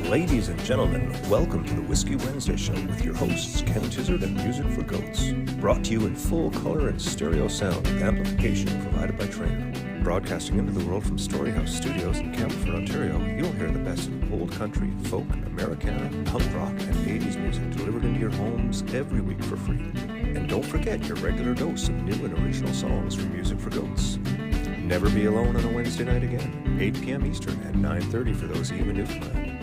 Ladies and gentlemen, welcome to the Whiskey Wednesday Show with your hosts Ken Tizzard and Music for Goats. Brought to you in full color and stereo sound with amplification provided by Trainer. Broadcasting into the world from Storyhouse Studios in Campbellford, Ontario, you'll hear the best in old country, folk, Americana, punk rock, and 80s music delivered into your homes every week for free. And don't forget your regular dose of new and original songs from Music for Goats. Never be alone on a Wednesday night again, 8 p.m. Eastern at 9:30 for those of you in Newfoundland.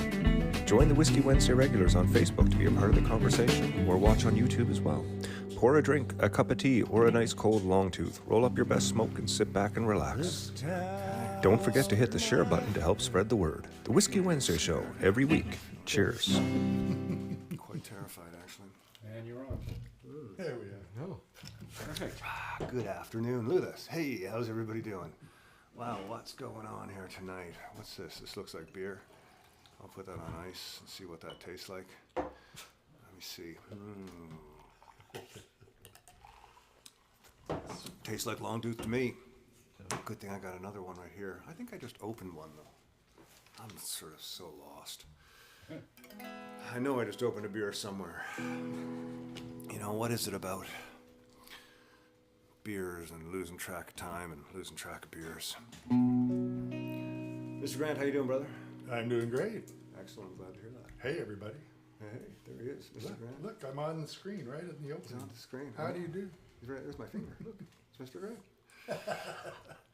Join the Whiskey Wednesday regulars on Facebook to be a part of the conversation, or watch on YouTube as well. Pour a drink, a cup of tea, or a nice cold long tooth. Roll up your best smoke and sit back and relax. Don't forget to hit the share button to help spread the word. The Whiskey Wednesday Show, every week. Cheers. Quite terrified, actually. And you're on. There we are. Oh, perfect. Good afternoon. Look at this. Hey, how's everybody doing? Wow, what's going on here tonight? What's this? This looks like beer. I'll put that on ice and see what that tastes like. Let me see. Tastes like long tooth to me. Good thing I got another one right here. I think I just opened one though. I'm sort of so lost. I know I just opened a beer somewhere. You know, what is it about beers and losing track of time and losing track of beers? Mr. Grant, how you doing, brother? I'm doing great. Excellent. I'm glad to hear that. Hey, everybody. Hey, there he is, Mr. Grant. Look, I'm on the screen right in the He's opening. on the screen. How do you do? He's right there's my finger. Look, it's Mr. Grant.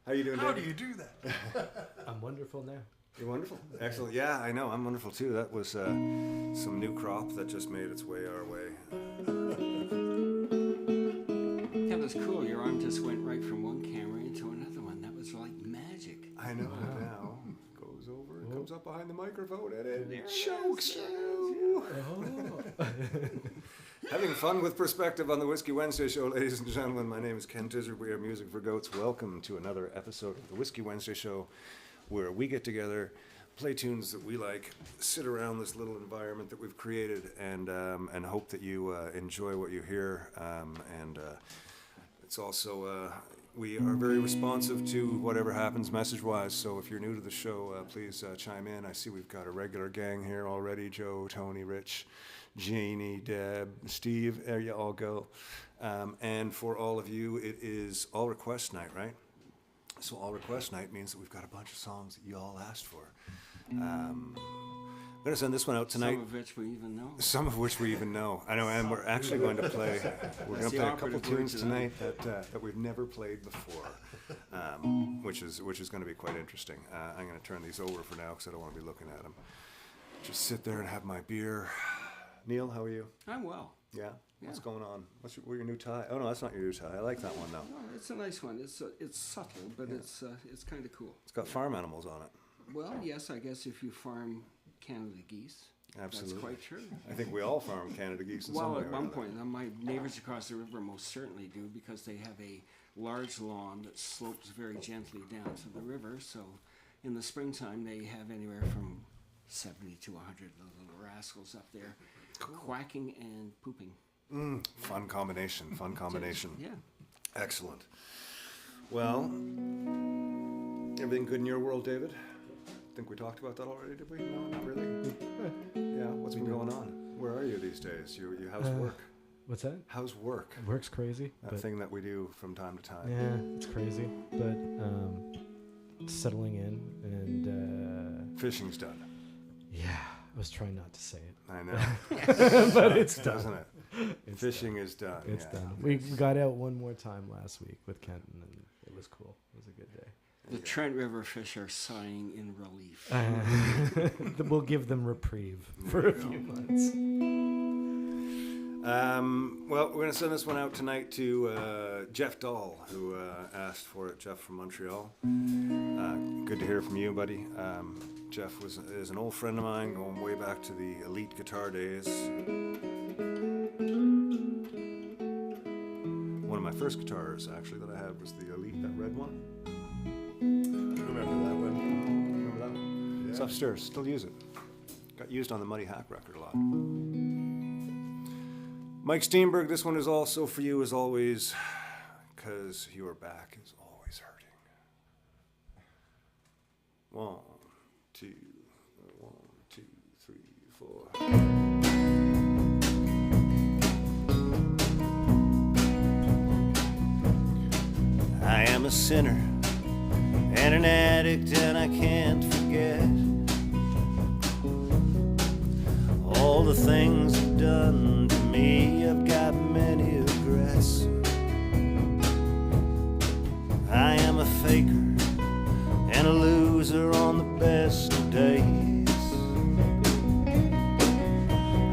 How you doing, How David? do you do that? I'm wonderful now. You're wonderful. Excellent. Yeah, I know. I'm wonderful too. That was some new crop that just made its way our way. That was cool. Your arm just went right from one camera into another one. That was like magic. I know now. Goes over and comes up behind the microphone and it There it chokes is, you. Oh. Having fun with perspective on the Whiskey Wednesday Show, ladies and gentlemen. My name is Ken Tizzard. We are Music for Goats. Welcome to another episode of the Whiskey Wednesday Show, where we get together, play tunes that we like, sit around this little environment that we've created, and hope that you enjoy what you hear. It's also we are very responsive to whatever happens message-wise. So if you're new to the show, please chime in. I see we've got a regular gang here already: Joe, Tony, Rich, Janie, Deb, Steve. There you all go. And for all of you, it is all request night, right? So all request night means that we've got a bunch of songs that you all asked for. I'm going to send this one out tonight. Some of which we even know. Some of which we even know. I know, and we're actually going to play. We're going to the play a couple operative tunes word tonight that we've never played before, which is going to be quite interesting. I'm going to turn these over for now because I don't want to be looking at them. Just sit there and have my beer. Neil, how are you? I'm well. Yeah. What's Yeah. going on? What's your new tie? Oh no, that's not your new tie. I like that one though. No, it's a nice one. It's subtle, but it's kind of cool. It's got farm animals on it. Well, yes, I guess if you farm Canada geese, Absolutely. that's quite true. I think we all farm Canada geese in some Well, way at or one another. point, my neighbors across the river most certainly do, because they have a large lawn that slopes very gently down to the river. So in the springtime, they have anywhere from 70 to 100 little rascals up there, quacking and pooping. Fun combination. Fun combination. Yeah. Excellent. Well, everything good in your world, David? Think we talked about that already, did we? No, not really. Yeah, what's been going on? Where are you these days? You how's work? What's that? How's work? Work's crazy. That But thing that we do from time to time. yeah, it's crazy. But settling in and Fishing's done. yeah, I was trying not to say it, I know. but it's done. Doesn't it? It's Fishing is done. It's yeah. done. We got out one more time last week with Kenton, and it was cool. It was a good day. The Trent River fish are sighing in relief. We'll give them reprieve for a few months. Well, we're going to send this one out tonight to Jeff Dahl, who asked for it. Jeff from Montreal. Good to hear from you, buddy. Jeff is an old friend of mine, going way back to the elite guitar days. One of my first guitars, actually, that I had was the elite, that red one. Remember that one? Remember that one? Yeah. It's upstairs. Still use it. Got used on the Muddy Hack record a lot. Mike Steenberg, this one is also for you as always, because your back is always hurting. 1, 2, 1, 2, 3. I am a sinner and an addict, and I can't forget all the things you've done to me. I've got many regrets. I am a faker and a loser on the best of days.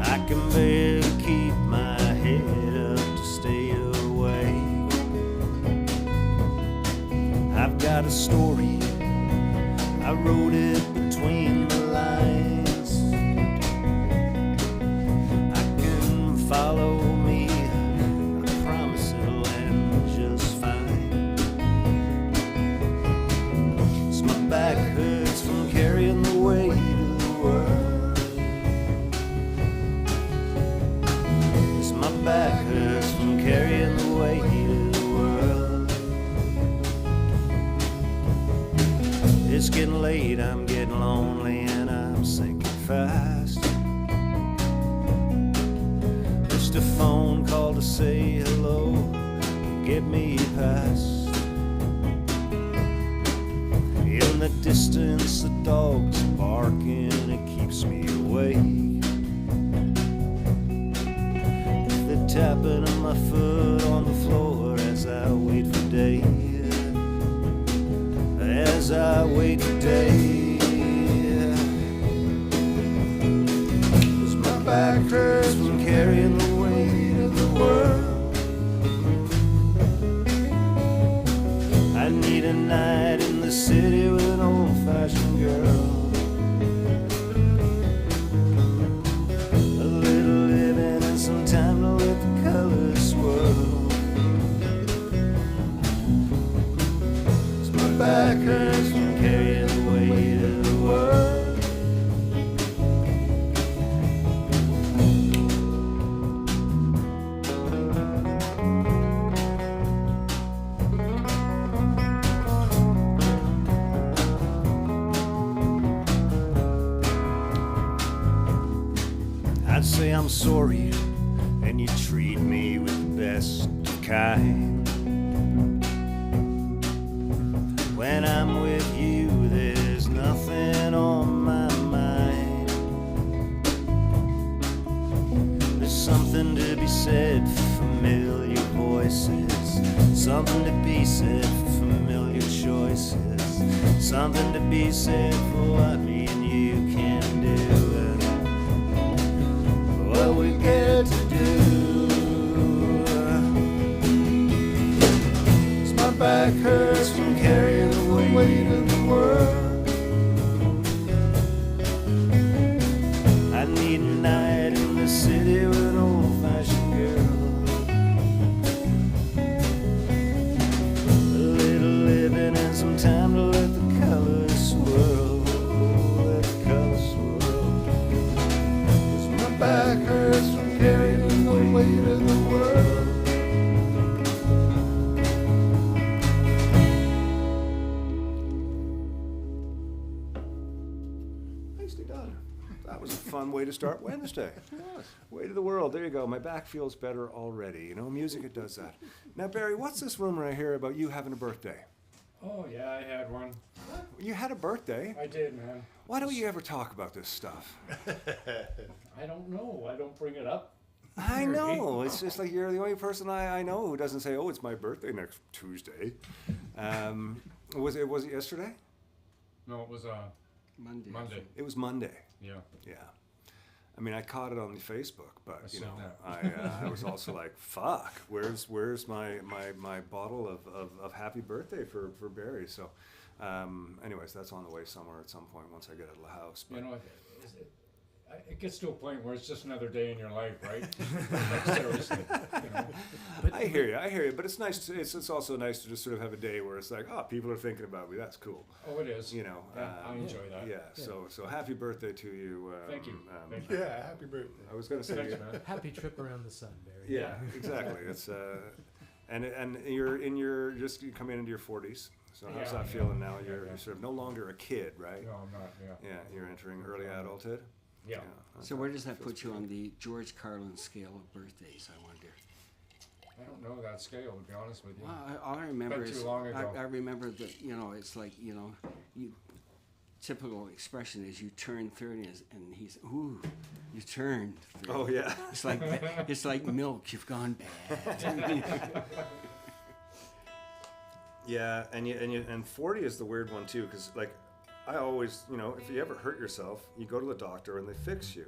I can barely keep my head up to stay awake. I've got a story, I wrote it between the lines. I can follow me, I promise it'll end just fine. So my back hurts from carrying the weight of the world. Yes, my back hurts from carrying the weight of the world. It's getting late, I'm getting lonely, and I'm sinking fast. Just a phone call to say hello, get me past. In the distance, the dog's barking, it keeps me awake. The tapping of my foot on the floor as I wait for day. As I wait for day. 'Cause my back hurts from carrying the weight of the world. I need a night in the city with an old-fashioned girl. A little living and some time to let the colors swirl. 'Cause my back hurts from carrying the weight of the world. I'd say I'm sorry, and you treat me with the best of kind. When I'm with you, there's nothing on my mind. There's something to be said for familiar voices, something to be said for familiar choices, something to be said for what me and you can do. What we get to do. 'Cause my back hurts from carrying the weight of the world. I need a night in the city with an old-fashioned girl. A little living and some time to let the colors swirl. Let the colors swirl. 'Cause my back hurts from carrying the weight of the world. Nicely done. That was a fun way to start Wednesday. Way to the world. There you go. My back feels better already. You know, music, it does that. Now, Barry, what's this rumor I hear about you having a birthday? Oh, yeah, I had one. You had a birthday? I did, man. Why don't you ever talk about this stuff? I don't know. I don't bring it up. I know. It's just like you're the only person I know who doesn't say, "Oh, it's my birthday next Tuesday." Was it yesterday? No, it was Monday. Monday. It was Monday. Yeah. Yeah. I mean, I caught it on Facebook, but I you said know, that. I was also like, "Fuck, where's my bottle of happy birthday for Barry?" So, anyways, that's on the way somewhere at some point once I get out of the house. But You know, it gets to a point where it's just another day in your life, right? Like, seriously. You know? I hear you, but it's nice. It's also nice to just sort of have a day where it's like, oh, people are thinking about me. That's cool. Oh, it is. You know. Yeah, I enjoy that. Yeah. So happy birthday to you. Thank you. Thank you. Yeah, happy birthday. I was gonna say. Thanks, man. Happy trip around the sun, Barry. Yeah, exactly. It's and you're just coming into your 40s. So how's Yeah, that yeah. feeling now? Yeah, You're yeah. sort of no longer a kid, right? No, I'm not. Yeah. Yeah, you're entering early adulthood. Yeah. So where does that put you on the George Carlin scale of birthdays, I wonder? I don't know that scale, to be honest with you. Well, all I remember Been is too long ago. I remember that, you know, it's like, you know, typical expression is you turn 30 and he's, ooh, you turned 30. Oh yeah. It's like milk, you've gone bad. Yeah, and 40 is the weird one too, because like I always, you know, if you ever hurt yourself, you go to the doctor and they fix you.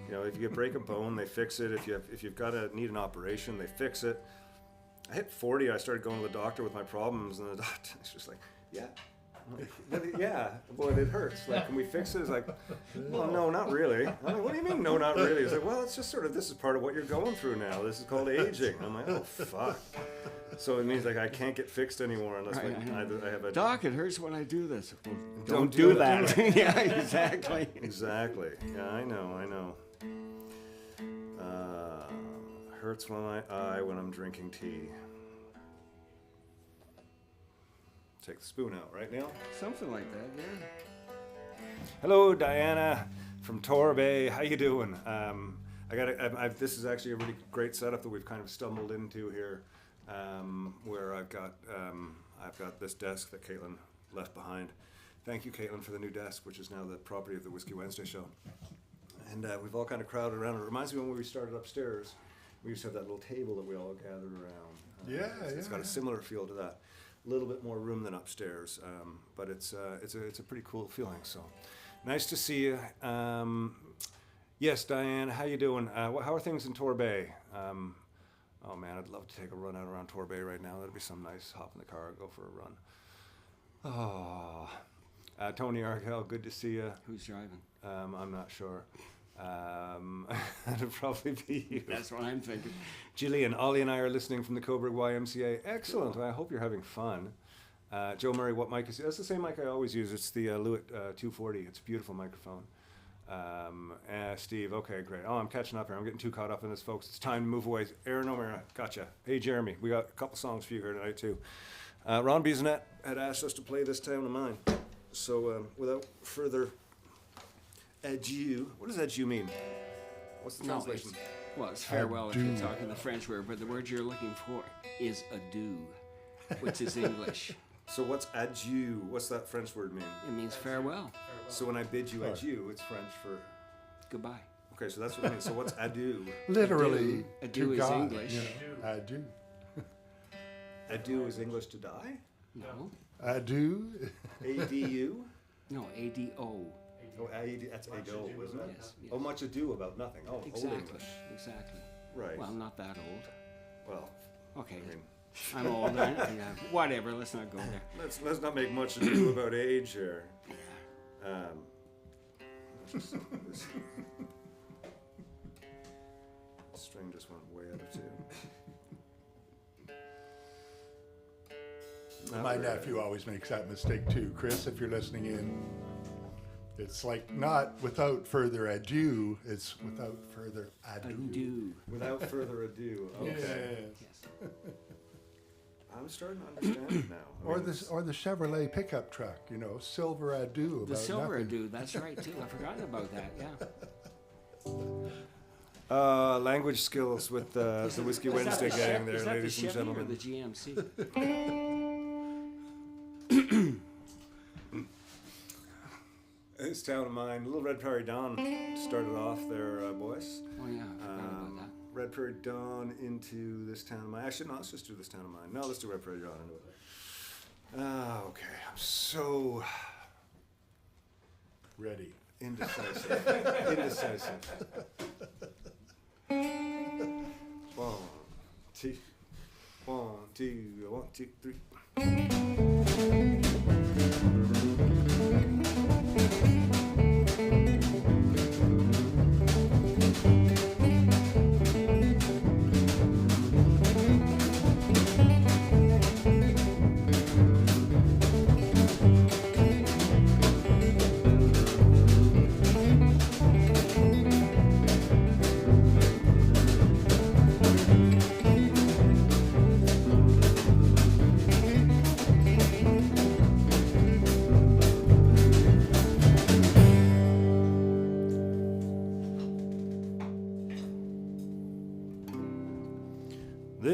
You know, if you break a bone, they fix it. If you've got to need an operation, they fix it. I hit 40, I started going to the doctor with my problems, and the doctor's just like, yeah. I'm like, yeah, well, it hurts. Like, can we fix it? It's like, well, no, not really. I'm like, what do you mean, no, not really? It's like, well, it's just sort of, this is part of what you're going through now. This is called aging. I'm like, oh, fuck. So it means like I can't get fixed anymore unless Right, I have a... Doc, it hurts when I do this. Well, Don't do do that. Yeah, exactly. Exactly. Yeah, I know. Hurts when when I'm drinking tea. Take the spoon out, right, Neil? Something like that, yeah. Hello, Diana from Torbay. How you doing? This is actually a really great setup that we've kind of stumbled into here, where I've got this desk that Caitlin left behind. Thank you, Caitlin, for the new desk, which is now the property of the Whiskey Wednesday show. And we've all kind of crowded around. It reminds me when we started upstairs. We used to have that little table that we all gathered around. It's got a similar feel to that. A little bit more room than upstairs, but it's a pretty cool feeling. So nice to see you. Yes, Diane, how you doing? How are things in Torbay? Oh man, I'd love to take a run out around Torbay right now. That'd be some nice. Hop in the car and go for a run. Oh, Tony Arkell, good to see you. Who's driving? I'm not sure. It'd probably be you. That's what I'm thinking. Gillian, Ollie and I are listening from the Coburg YMCA. Excellent. I hope you're having fun. Joe Murray, what mic is it? That's the same mic I always use. It's the Lewitt 240. It's a beautiful microphone. Steve, okay, great. Oh, I'm catching up here. I'm getting too caught up in this, folks. It's time to move away. Aaron O'Mara, gotcha. Hey, Jeremy, we got a couple songs for you here tonight, too. Ron Bisonet had asked us to play This Town of Mine. So without further adieu. What does adieu mean? What's the translation? It's farewell if you're talking the French word, but the word you're looking for is adieu, which is English. So what's adieu? What's that French word mean? It means farewell. So when I bid you adieu, it's French for... Goodbye. Okay, so that's what it means. So what's adieu? Literally, Adieu to is God, English. You know, adieu. Adieu is English to die? No. Adieu. A-D-U? No, A-D-O. Oh, that's ado, isn't it? Yes, yes. Oh, much ado about nothing. Oh, Exactly. Old English. Exactly. Right. Well, I'm not that old. Well, Okay. I mean, I'm old. Whatever. Let's not go there. let's not make much ado about age here. This string just went way out of tune. My nephew always makes that mistake too. Chris, if you're listening in, it's like not without further adieu, it's without further ado. Adieu. Without further ado. Okay. Yes. Yes. I'm starting to understand it now. I Or mean, the Chevrolet pickup truck, you know, silver adieu. The about silver nothing. adieu. That's right too. I forgot about that. Yeah. language skills with the Whiskey Wednesday gang there, Is that ladies the and Chevy or gentlemen. the GMC? This town of mine, Little Red Prairie Dawn started off there, boys. Oh yeah, I forgot about that. Red Prairie Dawn into This Town of Mine. Actually, no, let's just do This Town of Mine. No, let's do Red Prairie Dawn into it. Okay, I'm so Ready. indecisive. Indecisive. One, two, 1, 2, 3.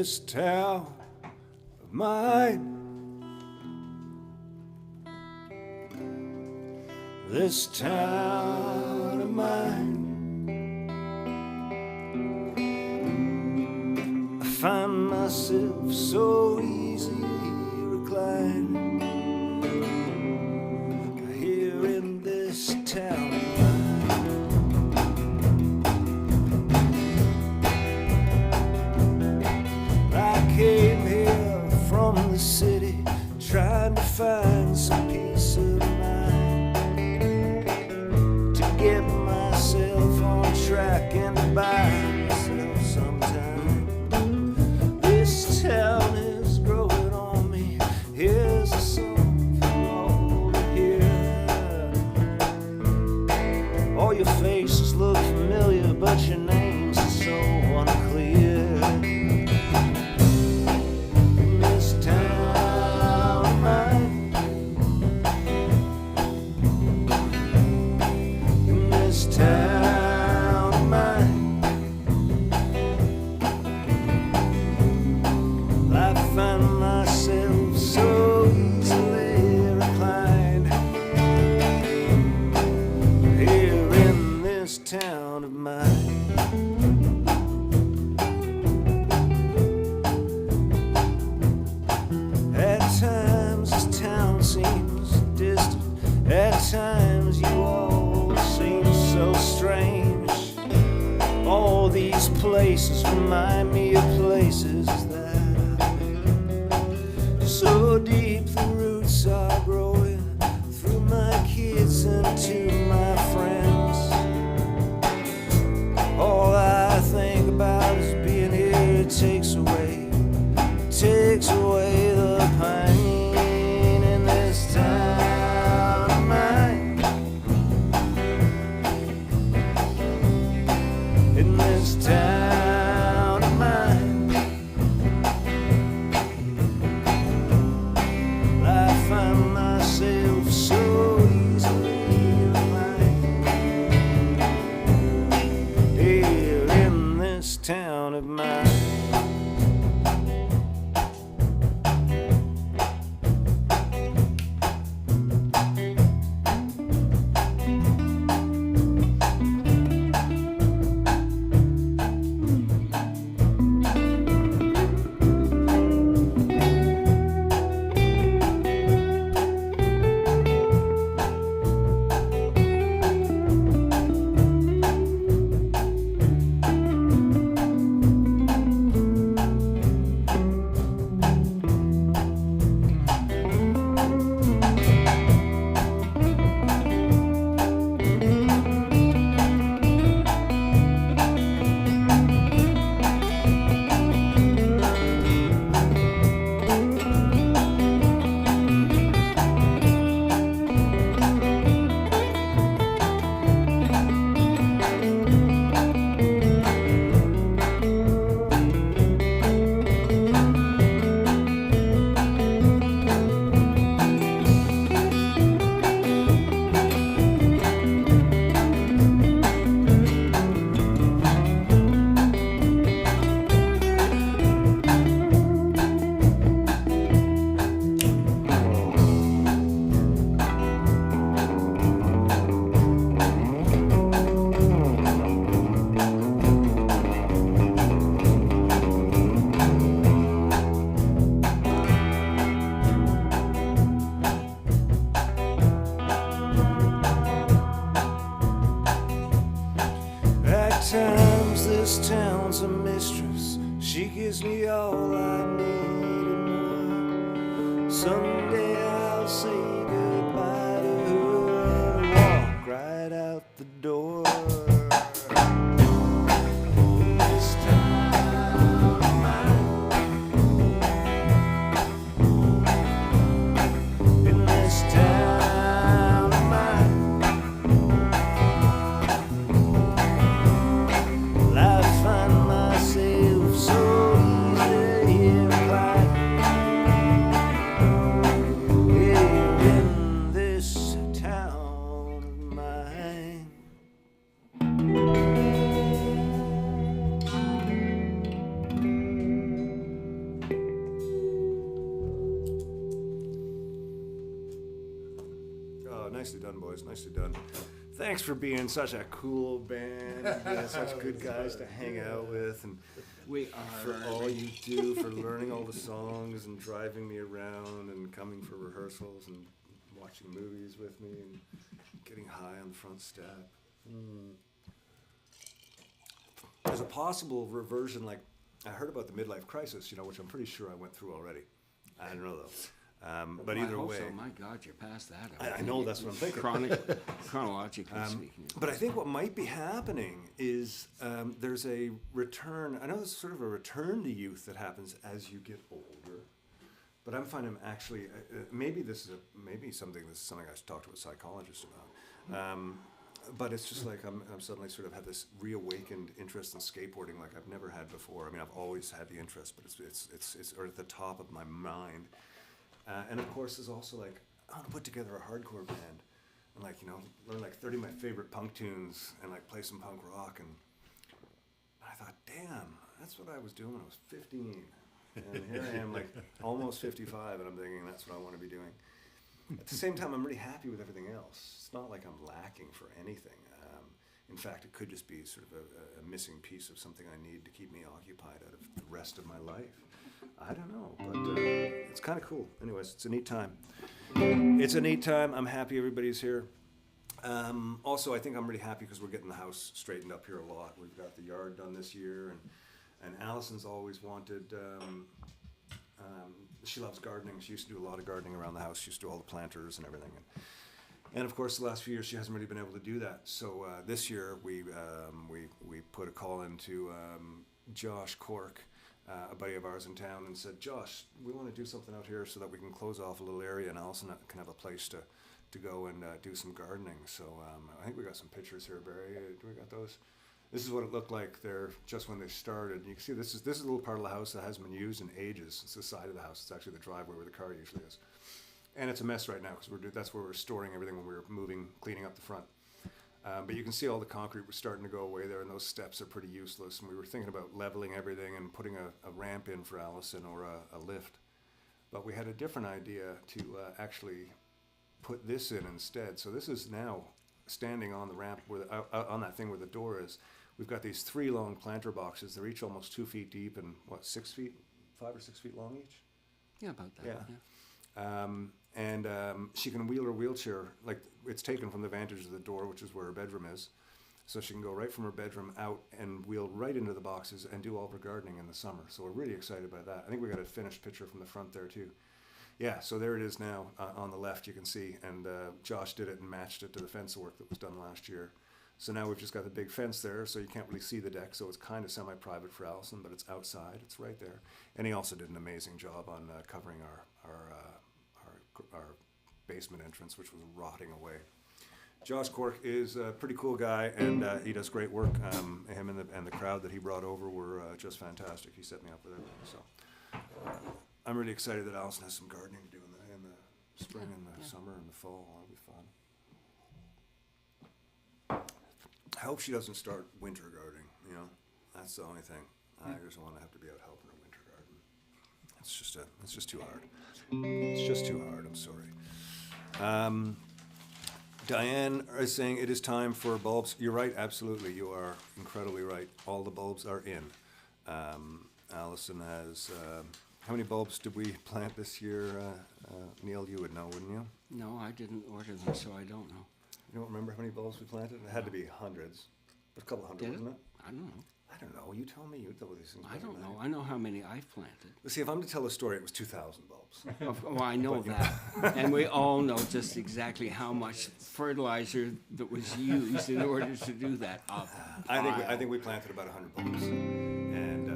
this town of mine. This town of mine. I find myself so easily reclining here in this town of mine. I came here from the city trying to find some peace of mind, to get myself on track and to buy myself some time. This town is growing on me. Here's a song for all to hear. All your faces look familiar, but your names are so unclear. In this town of mine, in this town of mine, I find myself so easily reclined here in this town of mine. At times this town seems distant, at times you all seem so strange. All these places remind me of places that I've been. So deep the roots are growing through my kids and to my friends. All I think about is being here. It takes away the pain in this town of mine. In this town of mine, I find myself so easily reminded here in this town of mine. Times this town's a mistress. She gives me all I need and more. Someday I'll say goodbye to her and walk right out the door. This town of mine, in this town of mine, I find myself so easily inclined here in this town of mine. boys. Nicely done. Thanks for being such a cool band, and such good guys to hang out with, and We for are. all you do, for learning all the songs and driving me around and coming for rehearsals and watching movies with me and getting high on the front step. There's a possible reversion, like I heard about the midlife crisis, which I'm pretty sure I went through already. I don't know though. But I either hope way, so. My God, you're past that. I know, that's what I'm thinking. Chronologically speaking. But I think what might be happening is there's a return. I know there's sort of a return to youth that happens as you get older. But I'm finding actually, maybe something I should talk to a psychologist about. But it's just like I'm suddenly sort of have this reawakened interest in skateboarding like I've never had before. I mean, I've always had the interest, but it's at the top of my mind. And of course, there's also like, I want to put together a hardcore band and learn like 30 of my favorite punk tunes and like play some punk rock. And I thought, damn, that's what I was doing when I was 15. And here I am like almost 55 and I'm thinking that's what I want to be doing. At the same time, I'm really happy with everything else. It's not like I'm lacking for anything. In fact, it could just be sort of a missing piece of something I need to keep me occupied out of the rest of my life. I don't know, but it's kind of cool. Anyways, it's a neat time. I'm happy everybody's here. Also, I think I'm really happy because we're getting the house straightened up here a lot. We've got the yard done this year, and Allison's always wanted. She loves gardening. She used to do a lot of gardening around the house. She used to do all the planters and everything. And of course, the last few years she hasn't really been able to do that. So this year we put a call into Josh Cork, a buddy of ours in town, and said, Josh, we want to do something out here so that we can close off a little area and Allison can have a place to go and do some gardening. So I think we got some pictures here, Barry. Do we got those? This is what it looked like there just when they started. You can see this is a little part of the house that hasn't been used in ages. It's the side of the house. It's actually the driveway where the car usually is. And it's a mess right now because that's where we're storing everything when we were cleaning up the front. But you can see all the concrete was starting to go away there, and those steps are pretty useless. And we were thinking about leveling everything and putting a ramp in for Allison or a lift. But we had a different idea to actually put this in instead. So this is now standing on the ramp on that thing where the door is. We've got these 3 long planter boxes. They're each almost 2 feet deep and 5 or 6 feet long each? Yeah, about that. Yeah. She can wheel her wheelchair, like it's taken from the vantage of the door, which is where her bedroom is. So she can go right from her bedroom out and wheel right into the boxes and do all of her gardening in the summer. So we're really excited about that. I think we got a finished picture from the front there too. Yeah, so there it is now on the left, you can see. And Josh did it and matched it to the fence work that was done last year. So now we've just got the big fence there, so you can't really see the deck. So it's kind of semi-private for Allison, but it's outside. It's right there. And he also did an amazing job on covering our basement entrance, which was rotting away. Josh Cork is a pretty cool guy, and he does great work. Him and the crowd that he brought over were just fantastic. He set me up with everything. So I'm really excited that Allison has some gardening to do in the spring and the summer and the fall. That'll be fun. I hope she doesn't start winter gardening, That's the only thing. I just don't want to have to be out helping her winter garden. It's just too hard. It's just too hard, I'm sorry. Diane is saying it is time for bulbs. You're right, absolutely. You are incredibly right. All the bulbs are in. Allison has, how many bulbs did we plant this year? Neil, you would know, wouldn't you? No, I didn't order them, so I don't know. You don't remember how many bulbs we planted? It had to be hundreds. A couple hundred, wasn't it? I don't know. I don't know. You tell me. You tell these things. I don't know. I know how many I've planted. See, if I'm to tell a story, it was 2,000 bulbs. Well, I know that. And we all know just exactly how much fertilizer that was used in order to do that. I think we planted about 100 bulbs, and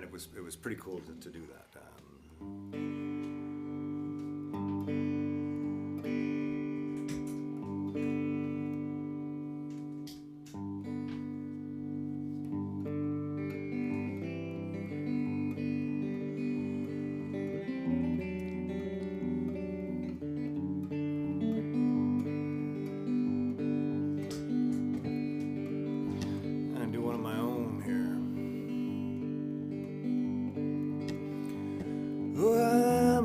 it was pretty cool to do that.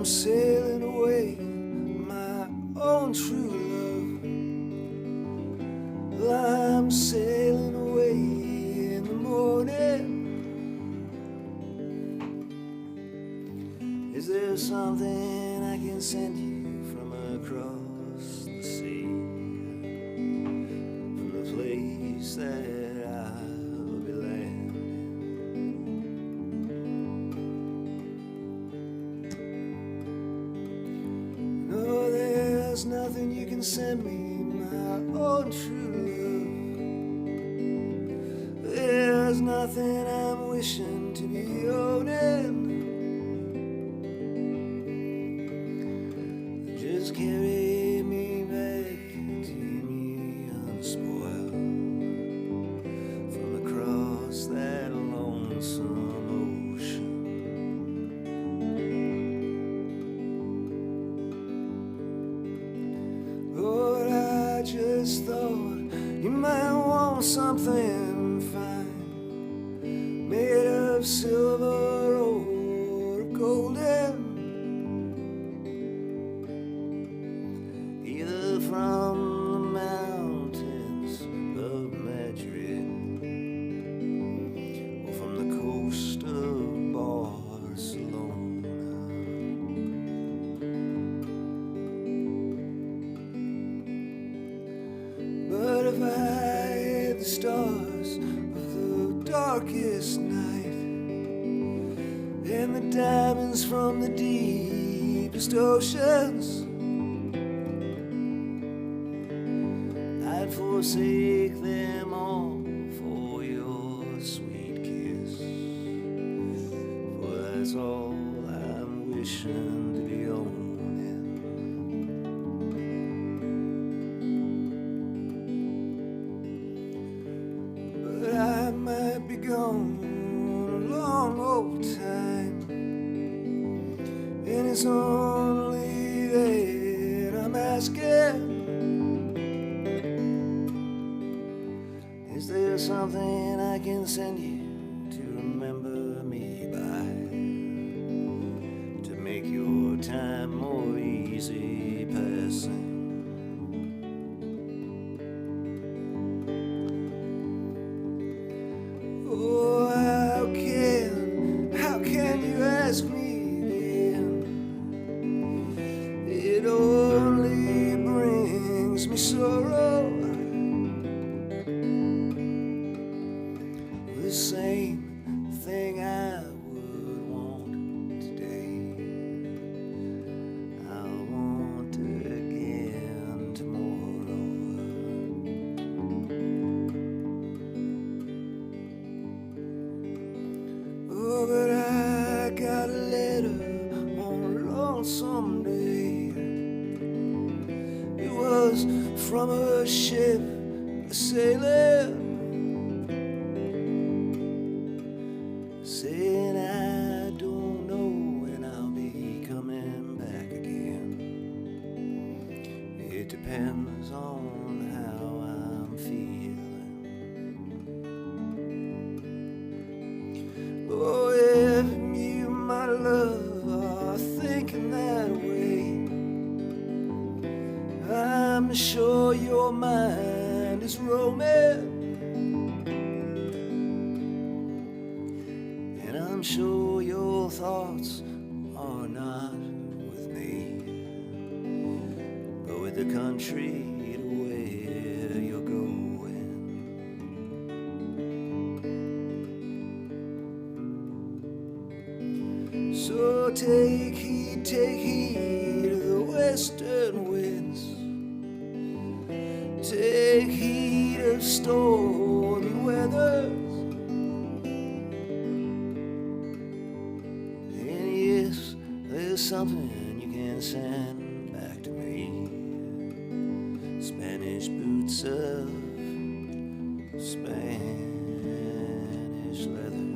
Sailing away, my own true love. Is there something I can send you from across the sea? From the place that I'll be landing? No, there's nothing you can send me, my own true love. There's nothing I'm wishing to be owning. Just carry me back and keep me unspoiled from across that lonesome ocean. Lord, I just thought you might want something fine, made of silver or golden. Either from the mountains of Madrid or from the coast of Barcelona. But if I had the stars of the darkest night and the diamonds from the deepest oceans, I'd forsake them all for your sweet kiss. For that's all I'm wishing to be owning. But I might be gone a long old time, and it's only that I'm asking. Is there something I can send you to remember me by, to make your time more easy passing? Oh, how can you ask me again? It only brings me sorrow. The same thing I would want today, I'll want again tomorrow. Oh, but I got a letter on a lonesome day. It was from a ship sailing, saying I don't know when I'll be coming back again. It depends on how I'm feeling. Oh, if you, my love, are thinking that way, I'm sure your mind is roaming. I'm sure your thoughts are not with me, but with the country to where you're going. So take heed of the western winds, take heed of stormy weather. Something you can send back to me. Spanish boots of Spanish leather.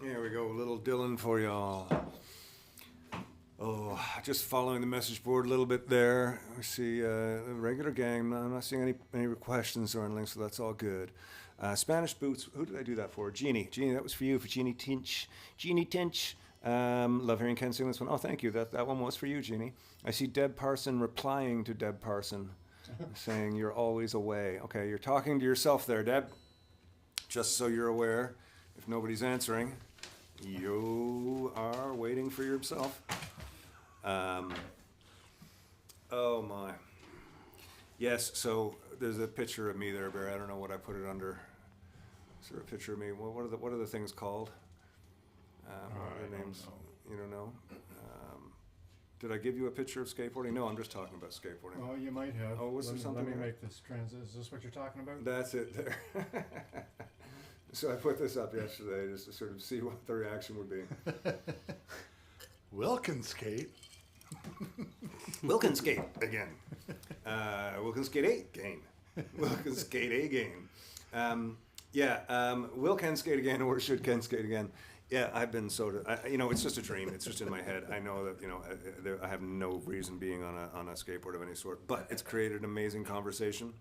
There we go, a little Dylan for y'all. Oh, just following the message board a little bit there. We see the regular gang. I'm not seeing any questions or anything, so that's all good. Spanish Boots, who did I do that for? Jeannie, that was for you, for Jeannie Tinch. Jeannie Tinch, Love hearing Ken sing this one. Oh, thank you. That one was for you, Jeannie. I see Deb Parson replying to Deb Parson, saying, "You're always away." Okay, you're talking to yourself there, Deb. Just so you're aware, if nobody's answering, you are waiting for yourself. Oh, my. Yes, so there's a picture of me there, Barry. I don't know what I put it under. Is there a picture of me? What are the things called? What are the names? You don't know? Did I give you a picture of skateboarding? No, I'm just talking about skateboarding. Oh, you might have. Oh, was there something Let me there? make this transit. Is this what you're talking about? That's it there. So I put this up yesterday just to sort of see what the reaction would be. Wilkins skate. Wilkins skate again. Wilkins skate 8 game. Wilkins skate A game. Will Ken skate again, or should Ken skate again? Yeah, I've been it's just a dream. It's just in my head. I know that, I have no reason being on a skateboard of any sort, but it's created an amazing conversation.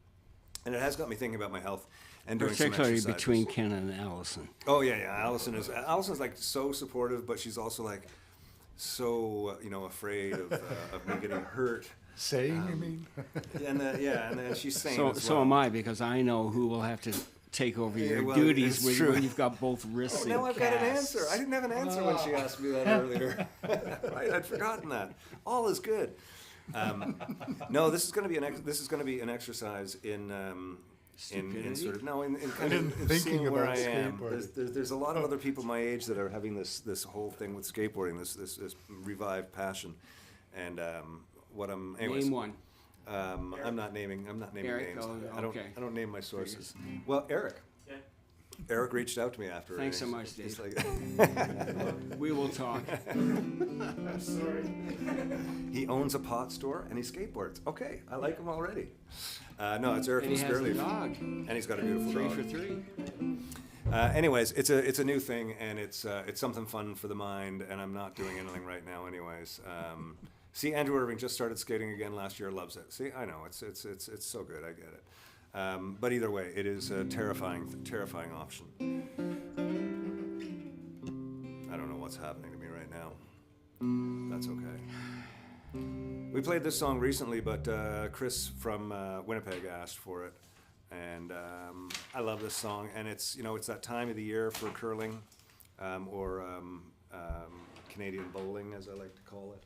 And it has got me thinking about my health and doing some Particularly exercises. between Ken and Allison. Oh, yeah. Allison's like so supportive, but she's also like so, afraid of me getting hurt. Saying, you mean? And then she's saying as So well. am I, because I know who will have to take over Yeah, your well, duties it's when true. you've got both wrists and Now I've got an casts. answer. I didn't have an answer when she asked me that earlier. Right, I'd forgotten that. All is good. No, this is going to be an exercise in sort of in kind In of thinking seeing where about I am. skateboarding. There's a lot of other people my age that are having this whole thing with skateboarding, this revived passion, and anyways. Name one. I'm not naming Eric? names. Oh, okay. I don't name my sources. Well, Eric. Eric reached out to me after. Thanks so and much, he's Dave. like- We will talk. He owns a pot store and he skateboards. Okay, I like him already. No, it's Eric And from he has a Sturleaf. dog. And he's got a beautiful 3 dog. for 3. Anyways, it's a new thing, and it's something fun for the mind, and I'm not doing anything right now anyways. See, Andrew Irving just started skating again last year, loves it. See, I know, it's so good, I get it. But either way, it is a terrifying option. I don't know what's happening to me right now. That's okay. We played this song recently, but Chris from Winnipeg asked for it. And I love this song, and it's that time of the year for curling, or Canadian bowling, as I like to call it.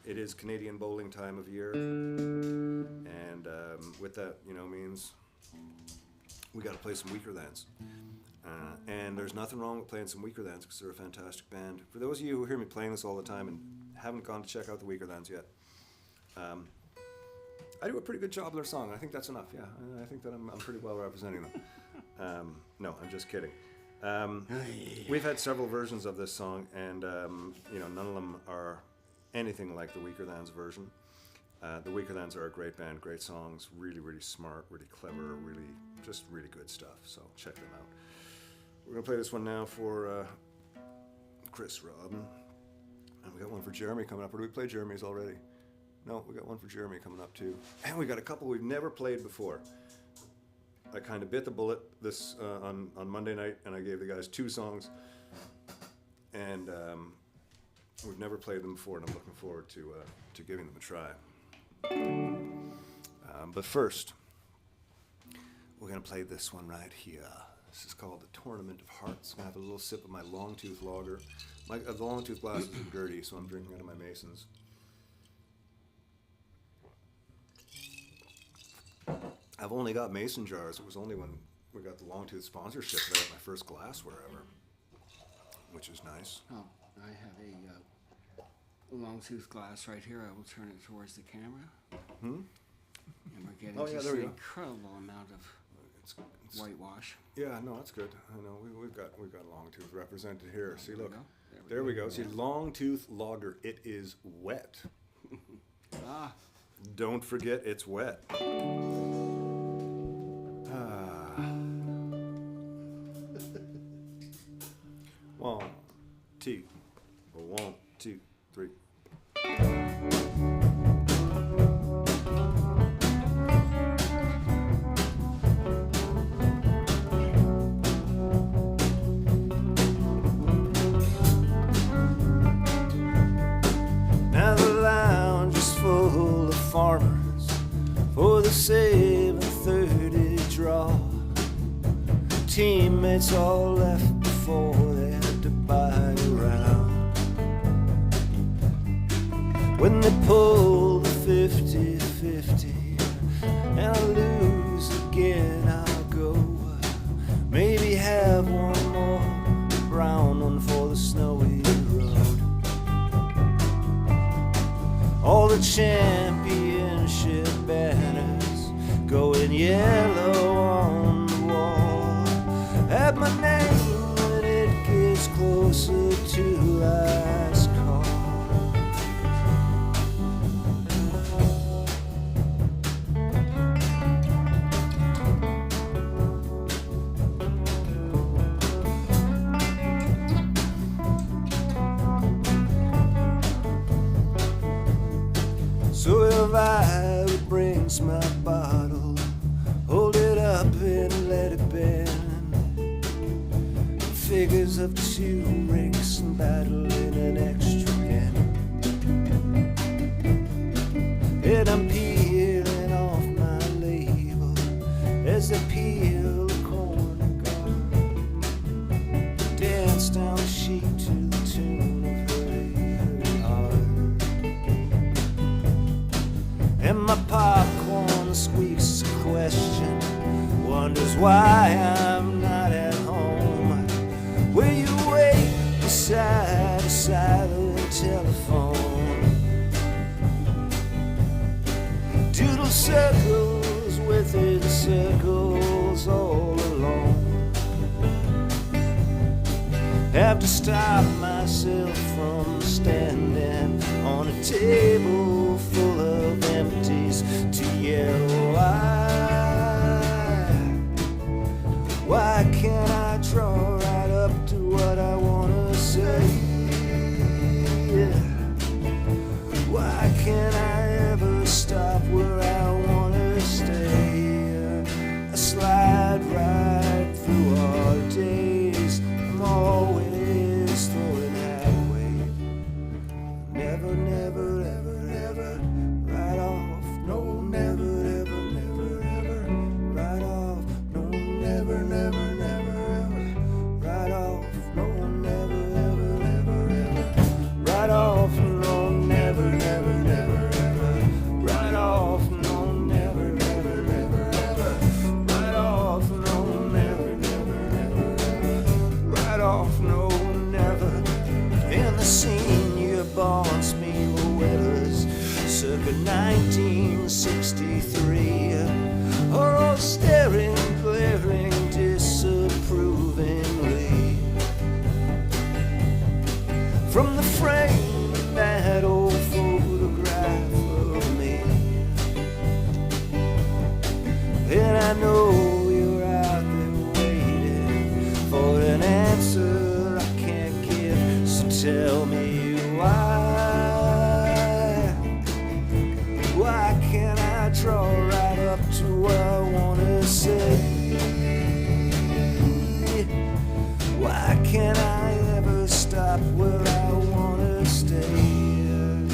It is Canadian bowling time of year, and with that, means we got to play some Weaker Thans. And there's nothing wrong with playing some Weaker Thans, because they're a fantastic band. For those of you who hear me playing this all the time and haven't gone to check out the Weaker Thans yet, I do a pretty good job of their song. I think that's enough. Yeah, I think that I'm pretty well representing them. No, I'm just kidding. We've had several versions of this song, and none of them are anything like the Weaker Thans version. The Weaker Thans are a great band, great songs, really, really smart, really clever, really good stuff. So check them out. We're gonna play this one now for Chris Robin, and we got one for Jeremy coming up. Or do we play Jeremy's already? No, we got one for Jeremy coming up too. And we got a couple we've never played before. I kind of bit the bullet this on Monday night, and I gave the guys 2 songs. And we've never played them before, and I'm looking forward to giving them a try. But first, we're going to play this one right here. This is called the Tournament of Hearts. I'm going to have a little sip of my long-tooth lager. The long-tooth glasses are dirty, so I'm drinking out of my Masons. I've only got mason jars. It was only when we got the Longtooth sponsorship that I got my first glassware ever, which is nice. Oh, I have a long tooth glass right here. I will turn it towards the camera. And we're getting Oh, yeah, just there we an go. incredible amount of It's whitewash. yeah, no, that's good. I know we've got Longtooth represented here. See, There we look, go. there we go. See, Longtooth lager. It is wet. Ah, Don't forget, it's wet. One, two, 1, 2, 3. farmers for the 7:30 draw. Teammates all left before they had to buy a round. When they pull the 50-50 and I lose again, I'll go maybe have one more brown one for the snowy road. All the championship banners go in yellow on the wall. Add my name when it gets closer to last call. So if I would bring my bottle, hold it up and let it bend. Figures of 2 rinks and battle in an extra end. And I'm peeling off my label as I peel the corner gone. Dance down the sheet to the tune of Hurry Hard. And my popcorn squeaks a question, wonders why I'm not at home. Will you wait beside a silent telephone? Doodle circles within circles all alone. Have to stop myself from standing on a table full of empties to yell, why can't I draw right up to what I wanna say? Why can't I ever stop where I wanna stay? I slide right through our days. I'm always throwing halfway. Never, never, ever, ever right off. No, never, ever, never, ever right off. No, never, never, never, ever right off. No, never, ever, never, ever right off. No, never, never, never, ever right off. No, never, never, never, ever right off. No, never, never, never, ever right off. No, never. In the senior bonds me weathers circa 1963 are all staring, glaring disapprovingly from the frame of that old photograph of me. And I know you're out there waiting for an answer I can't give, so tell me why can't I draw right up to what I wanna say? Why can't I ever stop where I wanna stay?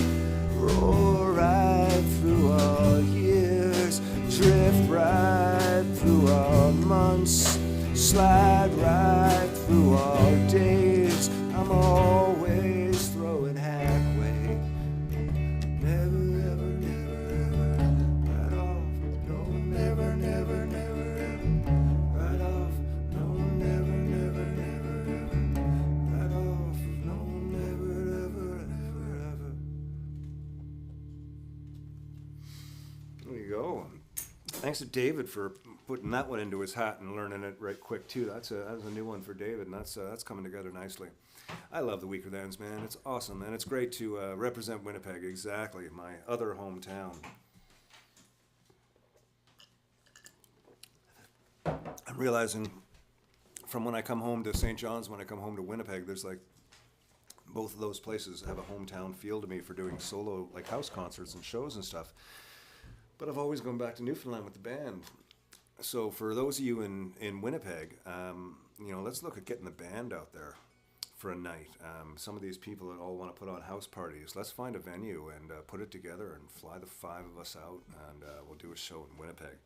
Roar right through our years, drift right through our months, slide right through our days. I'm always throwing halfway. Never, ever, never, ever right off. No, never, never, never, ever right off. No, never, never, never, ever right off. No, never, ever, ever, ever. There you go. Thanks to David for putting that one into his hat and learning it right quick too. That's a new one for David, and that's coming together nicely. I love the Weaker Thans, man. It's awesome, man. It's great to represent Winnipeg, exactly, my other hometown. I'm realizing from when I come home to St. John's, when I come home to Winnipeg, there's like both of those places have a hometown feel to me for doing solo like house concerts and shows and stuff. But I've always gone back to Newfoundland with the band. So for those of you in Winnipeg, let's look at getting the band out there. for a night. Some of these people that all want to put on house parties, let's find a venue and put it together and fly the 5 of us out, and we'll do a show in Winnipeg.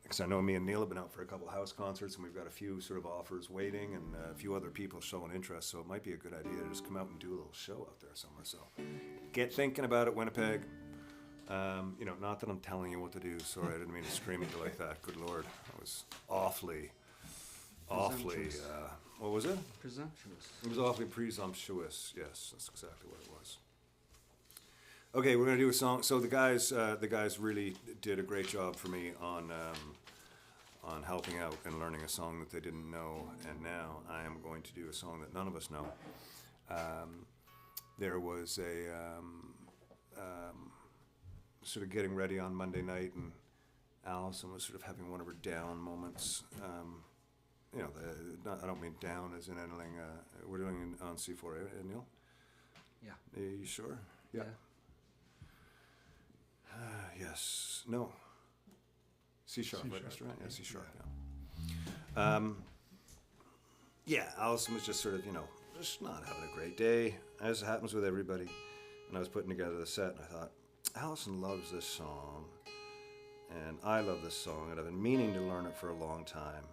Because I know me and Neil have been out for a couple house concerts, and we've got a few sort of offers waiting, and a few other people showing interest, so it might be a good idea to just come out and do a little show out there somewhere. So get thinking about it, Winnipeg. You know, not that I'm telling you what to do. Sorry, I didn't mean to scream at you like that. Good Lord. I was awfully, Presumptuous. what was it? Presumptuous. It was awfully presumptuous. Yes, that's exactly what it was. Okay, we're gonna do a song. So the guys really did a great job for me on helping out and learning a song that they didn't know. And now I am going to do a song that none of us know. There was a sort of getting ready on Monday night, and Allison was sort of having one of her down moments. You know, I don't mean down as in anything. We're doing it on C4, eh, Neil? Yeah. Are you sure? Yeah. Yes. No. C sharp, right? That's right. Yeah, C sharp. Yeah. Yeah. Allison was just sort of, you know, just not having a great day, as happens with everybody. And I was putting together the set, and I thought, Allison loves this song, and I love this song, and I've been meaning to learn it for a long time.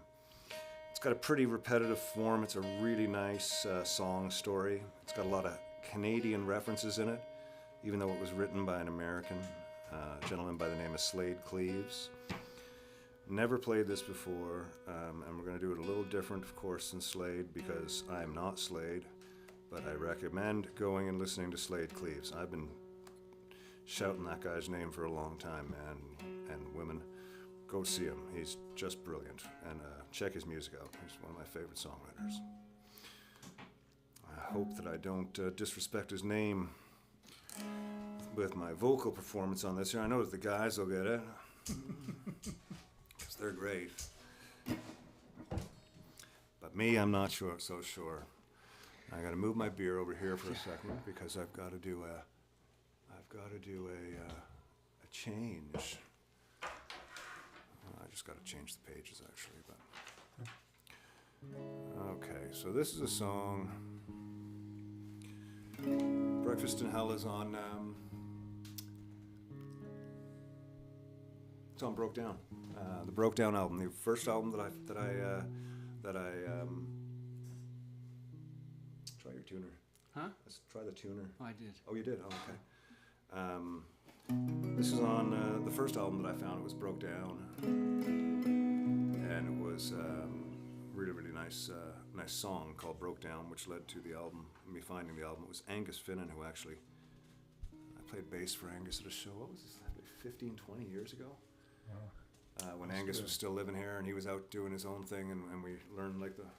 It's got a pretty repetitive form. It's a really nice song story. It's got a lot of Canadian references in it, even though it was written by an American gentleman by the name of Slade Cleaves. Never played this before, and we're going to do it a little different, of course, than Slade, because I am not Slade, but I recommend going and listening to Slade Cleaves. I've been shouting that guy's name for a long time, man, and women, go see him. He's just brilliant, and check his music out. He's one of my favorite songwriters. I hope that I don't disrespect his name with my vocal performance on this here. I know that the guys will get it, because they're great. But me, I'm not so sure. I got to move my beer over here for a second, because I've got to do a change. I just got to change the pages, actually. But okay, so this is a song. Breakfast in Hell is on. It's on Broke Down, the Broke Down album, the first album that I try your tuner. Huh? Let's try the tuner. Oh, I did. Oh, you did? Oh, okay. This is on the first album that I found. It was Broke Down, and it was really, really nice song called Broke Down, which led to the album, me finding the album. It was Angus Finnan who actually, I played bass for Angus at a show, what was this, 15, 20 years ago? When Angus was still living here, and he was out doing his own thing, and we learned like the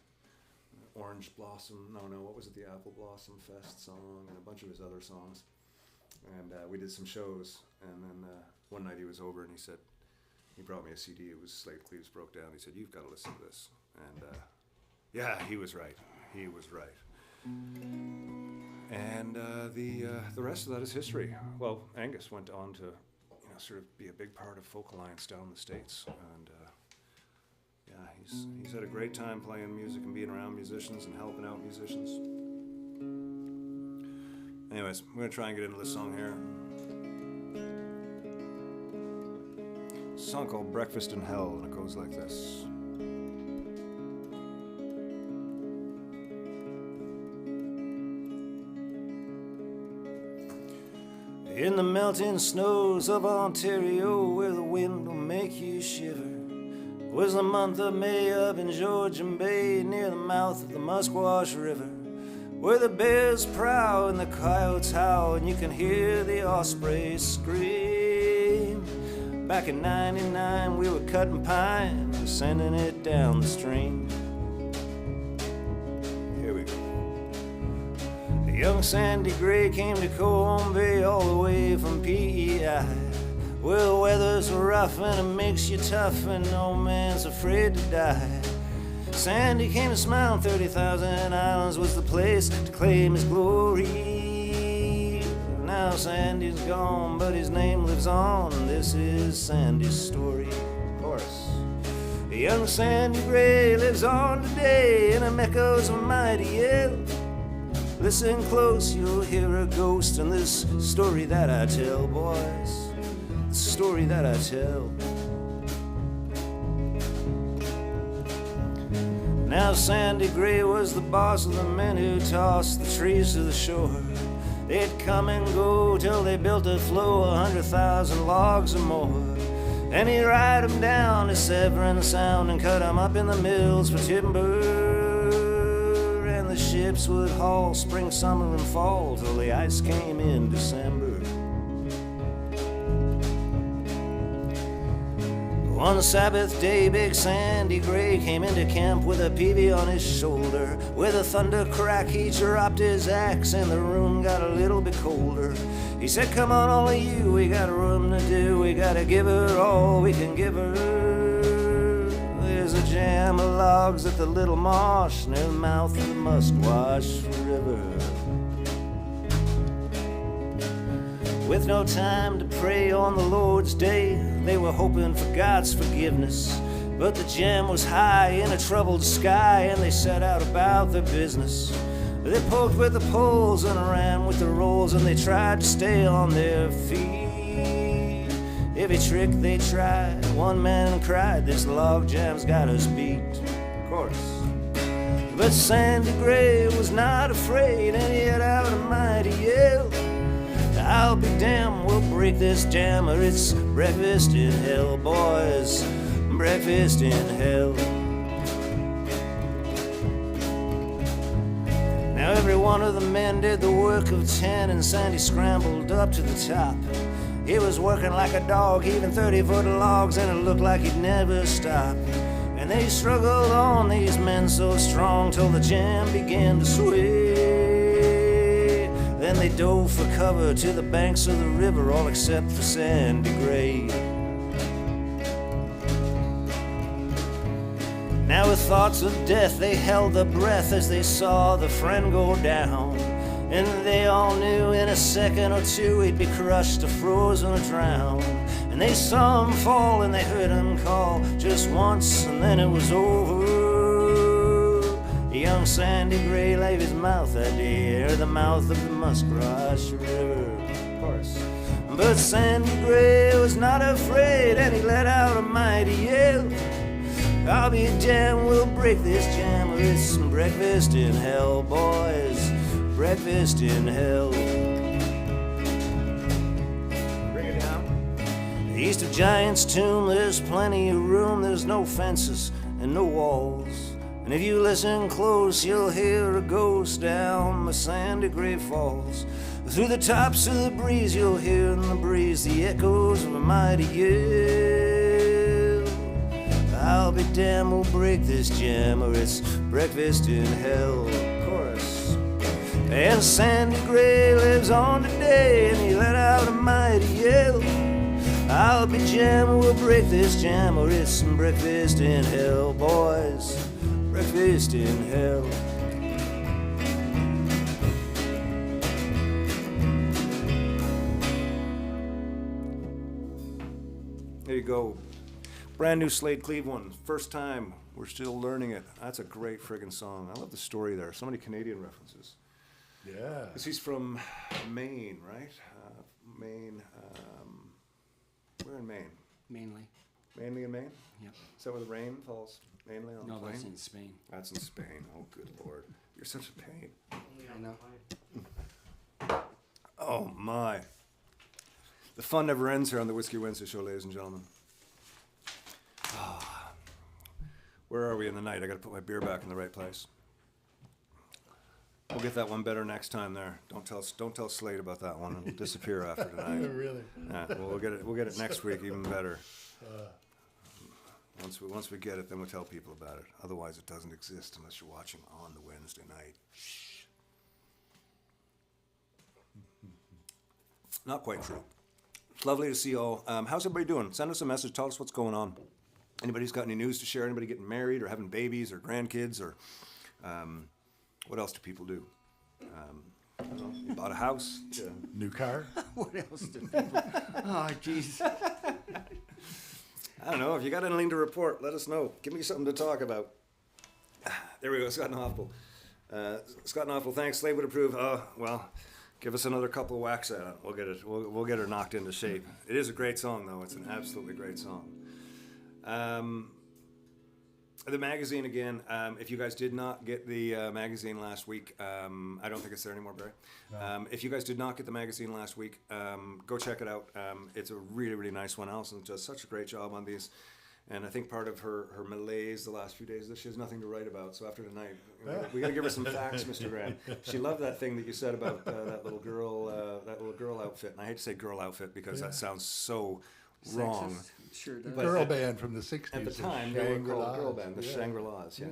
Orange Blossom, what was it, the Apple Blossom Fest song, and a bunch of his other songs. And we did some shows, and then one night he was over, and he brought me a CD. It was Slade Cleaves Broke Down. He said, "You've got to listen to this." And yeah, he was right. He was right. And the rest of that is history. Well, Angus went on to, sort of be a big part of Folk Alliance down in the States, and yeah, he's had a great time playing music and being around musicians and helping out musicians. Anyways, I'm gonna try and get into this song here. It's a song called Breakfast in Hell, and it goes like this. In the melting snows of Ontario, where the wind will make you shiver, was the month of May up in Georgian Bay, near the mouth of the Musquash River, where the bears prowl and the coyotes howl, and you can hear the ospreys scream. Back in '99, we were cutting pine and sending it down the stream. Here we go. Young Sandy Gray came to Coon Bay all the way from PEI, where the weather's rough and it makes you tough and no man's afraid to die. Sandy came to smile on 30,000 Islands, was the place to claim his glory. Now Sandy's gone, but his name lives on, and this is Sandy's story. Of course. The young Sandy Gray lives on today in the echoes of a mighty yell. Listen close, you'll hear a ghost in this story that I tell, boys. The story that I tell. Now Sandy Gray was the boss of the men who tossed the trees to the shore. They'd come and go till they built a flow, 100,000 logs or more. And he'd ride 'em down to Severn Sound and cut 'em up in the mills for timber. And the ships would haul spring, summer, and fall till the ice came in December. One Sabbath day, big Sandy Gray came into camp with a peavy on his shoulder. With a thunder crack, he dropped his axe and the room got a little bit colder. He said, come on, all of you, we got room to do. We gotta give her all we can give her. There's a jam of logs at the Little Marsh near the mouth of the Musquash River. With no time to pray on the Lord's day, they were hoping for God's forgiveness. But the jam was high in a troubled sky, and they set out about their business. They poked with the poles and ran with the rolls, and they tried to stay on their feet. Every trick they tried, one man cried, this log jam's got us beat. Of course. But Sandy Gray was not afraid, and he let out a mighty yell. I'll be damned, we'll break this jam, or it's breakfast in hell, boys, breakfast in hell. Now every one of the men did the work of 10, and Sandy scrambled up to the top. He was working like a dog, heaving 30-foot logs, and it looked like he'd never stop. And they struggled on, these men so strong, till the jam began to sway. Then they dove for cover to the banks of the river, all except for Sandy Gray. Now with thoughts of death they held their breath as they saw the friend go down. And they all knew in a second or two he'd be crushed or frozen or drowned. And they saw him fall and they heard him call just once, and then it was over. Young Sandy Gray lay his mouth that day near the mouth of the Musquash River. Of course. But Sandy Gray was not afraid, and he let out a mighty yell. I'll be damned, we'll break this jam, or it's breakfast in hell, boys, breakfast in hell. Bring it down. East of Giant's Tomb, there's plenty of room, there's no fences and no walls. And if you listen close, you'll hear a ghost down the Sandy Gray Falls. Through the tops of the breeze, you'll hear in the breeze the echoes of a mighty yell. I'll be damned, we'll break this jam, or it's breakfast in hell. Chorus. And Sandy Gray lives on today, and he let out a mighty yell. I'll be jammed, we'll break this jam, or it's breakfast in hell, boys. Breakfast in hell. There you go. Brand new Slade Cleave one. First time. We're still learning it. That's a great friggin' song. I love the story there. So many Canadian references. Yeah. Because he's from Maine, right? Maine. Where in Maine? Mainly. Mainly in Maine? Yep. Is that where the rain falls? Mainly on No, the plain? that's in Spain. That's in Spain. Oh, good Lord. You're such a pain. I know. Oh, my. The fun never ends here on the Whiskey Wednesday show, ladies and gentlemen. Ah. Where are we in the night? I got to put my beer back in the right place. We'll get that one better next time there. Don't tell Slade about that one. It'll disappear after tonight. Really? Yeah, well, we'll get it next week even better. Once we get it, then we'll tell people about it. Otherwise, it doesn't exist unless you're watching on the Wednesday night. Shh. Not quite true. It's lovely to see you all. How's everybody doing? Send us a message. Tell us what's going on. Anybody's got any news to share? Anybody getting married or having babies or grandkids or what else do people do? I don't know. You bought a house? Yeah. New car? What else do people? Oh, jeez. I don't know. If you got anything to report, let us know. Give me something to talk about. There we go, Scott Knopfel. Scott Knopfel, thanks. Slade would approve. Oh, well, give us another couple of whacks at it. We'll get it. We'll get her knocked into shape. It is a great song, though. It's an absolutely great song. The magazine again. If you guys did not get the magazine last week, I don't think it's there anymore, Barry. No. If you guys did not get the magazine last week, go check it out. It's a really, really nice one. Alison does such a great job on these. And I think part of her malaise the last few days is that she has nothing to write about. So after tonight, we got to give her some facts, Mr. Graham. She loved that thing that you said about that little girl outfit. And I hate to say girl outfit because that sounds so wrong. Sexist. Sure does. But Girl band from the 60s. At the time, they were called girl band, the Shangri-Las. Yeah.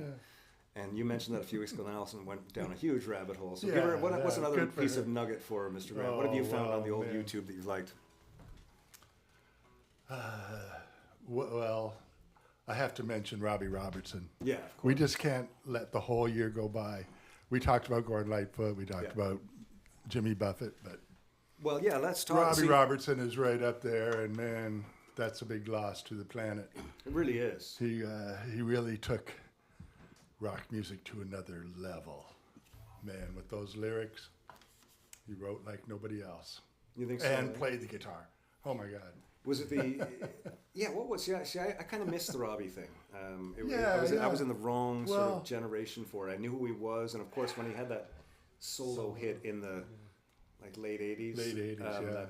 And you mentioned that a few weeks ago, and Alison went down a huge rabbit hole. So give her, what's another good for piece her. of nugget for her, Mr. Graham? What have you found on the old man. YouTube that you liked? Well, I have to mention Robbie Robertson. Yeah, of course. We just can't let the whole year go by. We talked about Gordon Lightfoot. We talked about Jimmy Buffett, but Well, yeah, let's talk. Robbie Robertson is right up there, and man, that's a big loss to the planet. It really is. He really took rock music to another level. Man, with those lyrics, he wrote like nobody else. You think so? And played the guitar. Oh my God. Was it the? Yeah, what was? Yeah, see, I kind of missed the Robbie thing. I was in the wrong sort of generation for it. I knew who he was, and of course, when he had that solo hit in the like late '80s. Late 80s, yeah.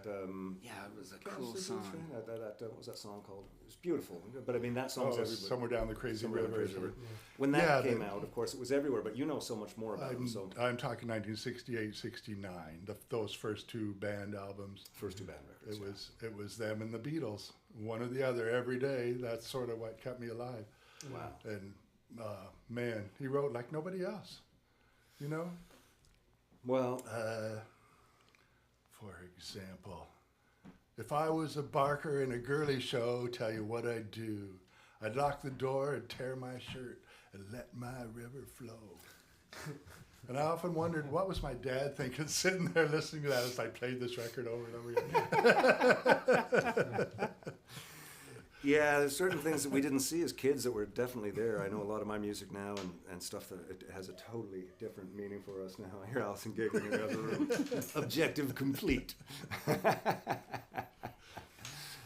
Yeah, it was a cool song. What was that song called? It was beautiful. But I mean, that song's everywhere. Somewhere down the crazy Somewhere Down the river. Crazy River. When that came out, of course, it was everywhere. But you know so much more about him. So I'm talking 1968, 69. Those first two band albums. first two band records. It was them and the Beatles, one or the other every day. That's sort of what kept me alive. Wow. And man, he wrote like nobody else. You know. Well, for example, if I was a barker in a girly show, tell you what I'd do. I'd lock the door and tear my shirt and let my river flow. And I often wondered, what was my dad thinking sitting there listening to that as I played this record over and over again? yeah, there's certain things that we didn't see as kids that were definitely there. I know a lot of my music now and stuff that it has a totally different meaning for us now. I hear Alison giggling in the other room. Objective complete.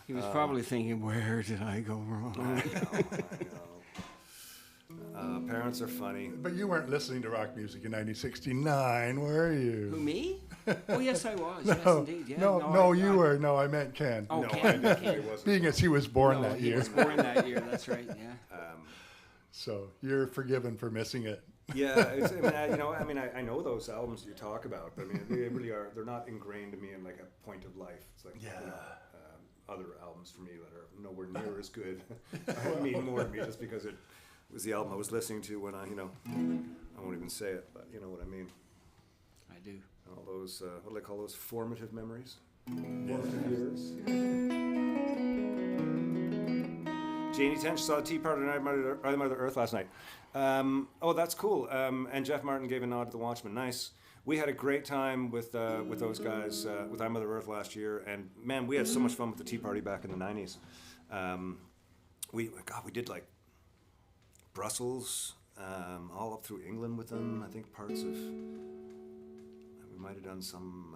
He was probably thinking, where did I go wrong? I know. Parents are funny. But you weren't listening to rock music in 1969, were you? Who, me? Oh, yes, I was. Yes, indeed. Yeah. No, you were. No, I meant Ken. Oh, No, I Ken. definitely wasn't. Being as he was born No, that he year. was born that year. That's right. Yeah. So you're forgiven for missing it. Yeah, I know those albums you talk about, but I mean, they really are. They're not ingrained to me in like a point of life. It's like other albums for me that are nowhere near as good. I mean more to me just because it was the album I was listening to when I won't even say it, but you know what I mean. I do. All those, what do they call those? Formative memories. Formative years. Janie Tench saw the Tea Party and I Mother Earth last night. Oh, that's cool. And Jeff Martin gave a nod to the Watchmen. Nice. We had a great time with those guys with I Mother Earth last year, and man, we had so much fun with the Tea Party back in the '90s. We did like Brussels, all up through England with them. I think parts of we might have done some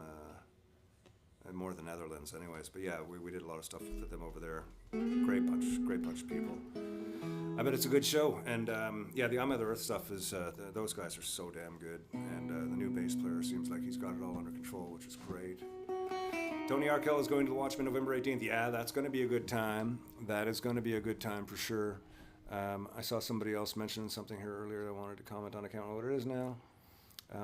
more of the Netherlands, anyways. But yeah, we did a lot of stuff with them over there. Great bunch of people. I bet it's a good show, and the I'm Mother Earth stuff is those guys are so damn good, and the new bass player seems like he's got it all under control, which is great. Tony Arkell is going to the Watchmen November 18th. Yeah, that's going to be a good time. That is going to be a good time for sure. I saw somebody else mention something here earlier. I wanted to comment on. I can't remember what it is now.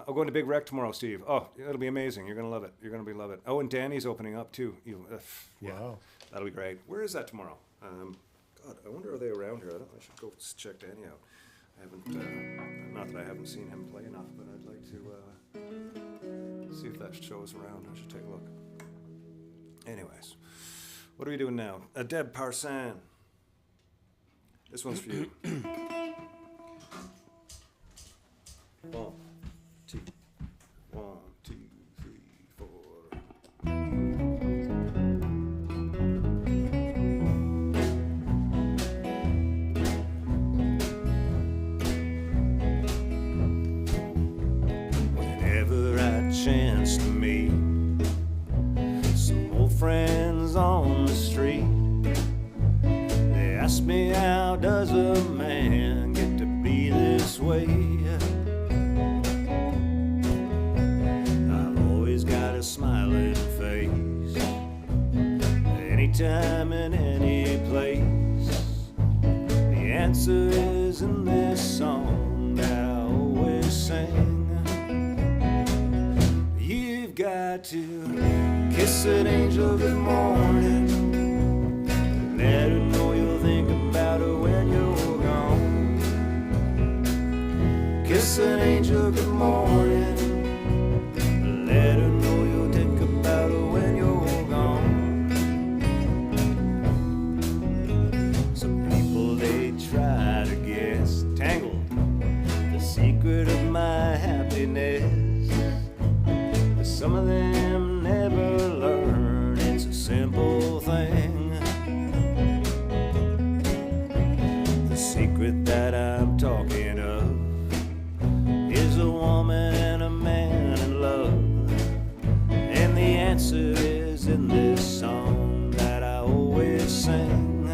I'll go into Big Wreck tomorrow, Steve. Oh, it'll be amazing. You're going to love it. You're going to love it. Oh, and Danny's opening up too. Wow. That'll be great. Where is that tomorrow? God, I wonder are they around here? I should go check Danny out. I haven't, not that I haven't seen him play enough, but I'd like to see if that show is around. I should take a look. Anyways, what are we doing now? Deb Parsan. This one's for you. 1, 2, 1, 2, 3, 4. street. They ask me, how does a man get to be this way? I've always got a smiling face, anytime and any place. The answer is in this song that I always sing. You've got to kiss an angel good morning, let her know you'll think about her when you're gone. Kiss an angel good morning, let her know you'll think about her when you're gone. Some people, they try to guess, tangled, the secret of my happiness. But some of them never learn, it's a simple thing. The secret that I'm talking of is a woman and a man in love. And the answer is in this song that I always sing.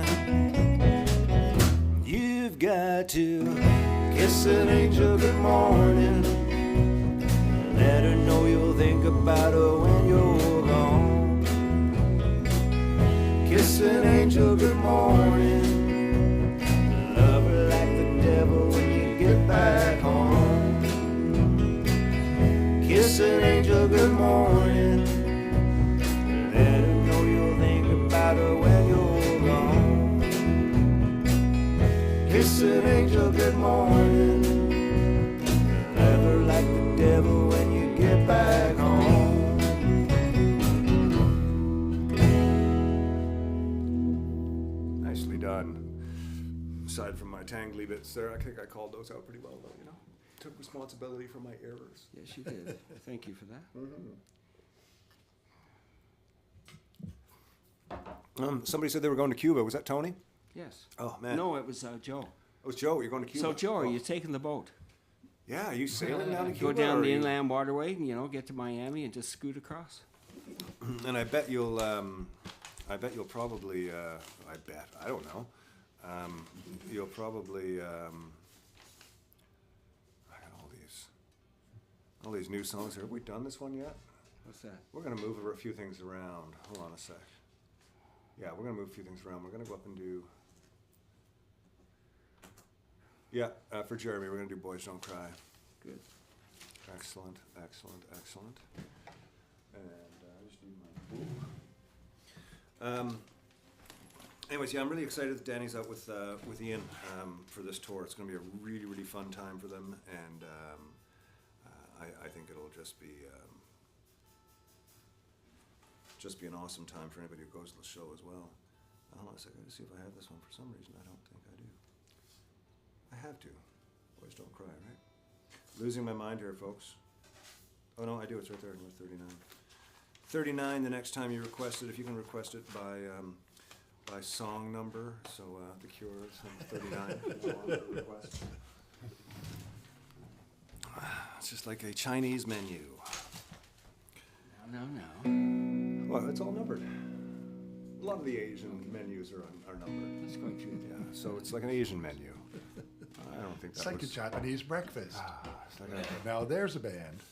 You've got to kiss an angel good morning, let her know you'll think about her when you're gone. Kiss an angel good morning, love her like the devil when you get back home. Kiss an angel good morning, let her know you'll think about her when you're gone. Kiss an angel good morning, love her like the devil when you get back home. Nicely done. Aside from my tangly bits there, I think I called those out pretty well, though, you know. Took responsibility for my errors. Yes, you did. Thank you for that. Somebody said they were going to Cuba. Was that Tony? Yes. Oh, man. No, it was Joe. It was Joe. You're going to Cuba. So, Joe, are Oh. you taking the boat? Yeah, are you sailing down to Cuba? Go down or the are you- inland waterway, and, get to Miami and just scoot across. And I bet you'll probably, I don't know. You'll probably, I got all these new songs here. Have we done this one yet? What's that? We're gonna move a few things around. Hold on a sec. Yeah, we're gonna move a few things around. We're gonna go up and do, for Jeremy, we're gonna do Boys Don't Cry. Good. Excellent, excellent, excellent. And I just need my book. Anyways, yeah, I'm really excited that Danny's out with Ian for this tour. It's going to be a really, really fun time for them, and I think it'll just be an awesome time for anybody who goes to the show as well. Hold on a second, let's see if I have this one. For some reason, I don't think I do. I have to. Boys Don't Cry, right? Losing my mind here, folks. Oh no, I do. It's right there. Number 39. 39. The next time you request it, if you can request it by song number. So The Cure's number 39. If you want to request. It's just like a Chinese menu. No. Well, it's all numbered. A lot of the Asian menus are numbered. That's quite true. Yeah, so it's like an Asian menu. I don't think It's that like a was... Japanese breakfast. It's like a... Now there's a band.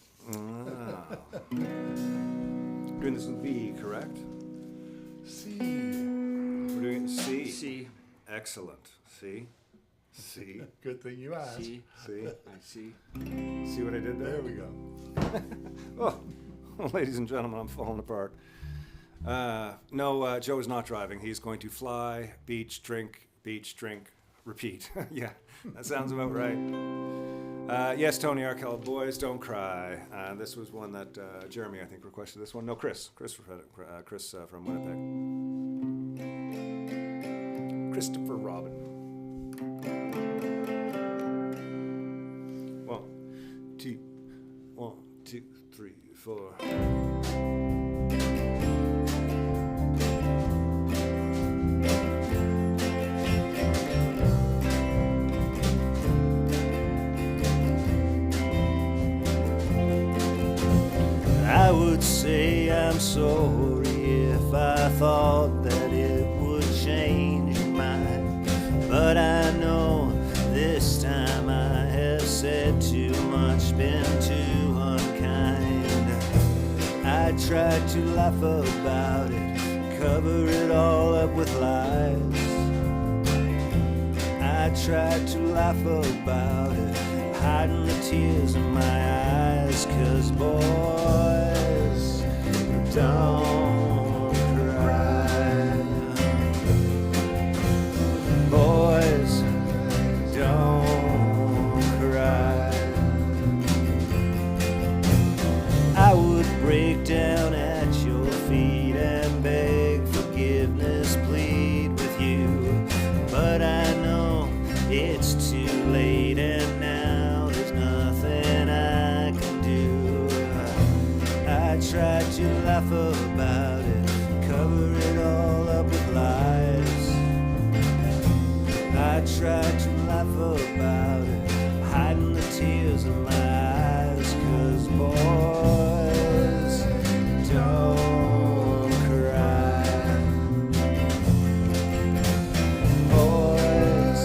Doing this in B, correct? C. We're doing it in C. See, Excellent. C. C. Good thing you asked. see, C. I see. See what I did there? There we go. Oh, ladies and gentlemen, I'm falling apart. No, Joe is not driving. He's going to fly, beach, drink, repeat. Yeah, that sounds about right. Yes, Tony Arkell, Boys Don't Cry. This was one that Jeremy, I think, requested this one. No, Chris from Winnipeg. Christopher Robin. 1, 2, 1, 2, 3, 4. I would say I'm sorry if I thought that it tried to laugh about it, cover it all up with lies. I tried to laugh about it, hiding the tears in my eyes. 'Cause boys don't cry. Boys don't cry. I would break down at your feet and beg forgiveness, plead with you. But I know it's too late and now there's nothing I can do. I tried to laugh about it, cover it all up with lies. I tried to laugh about it, hiding the tears in my eyes. 'Cause boys don't cry. Boys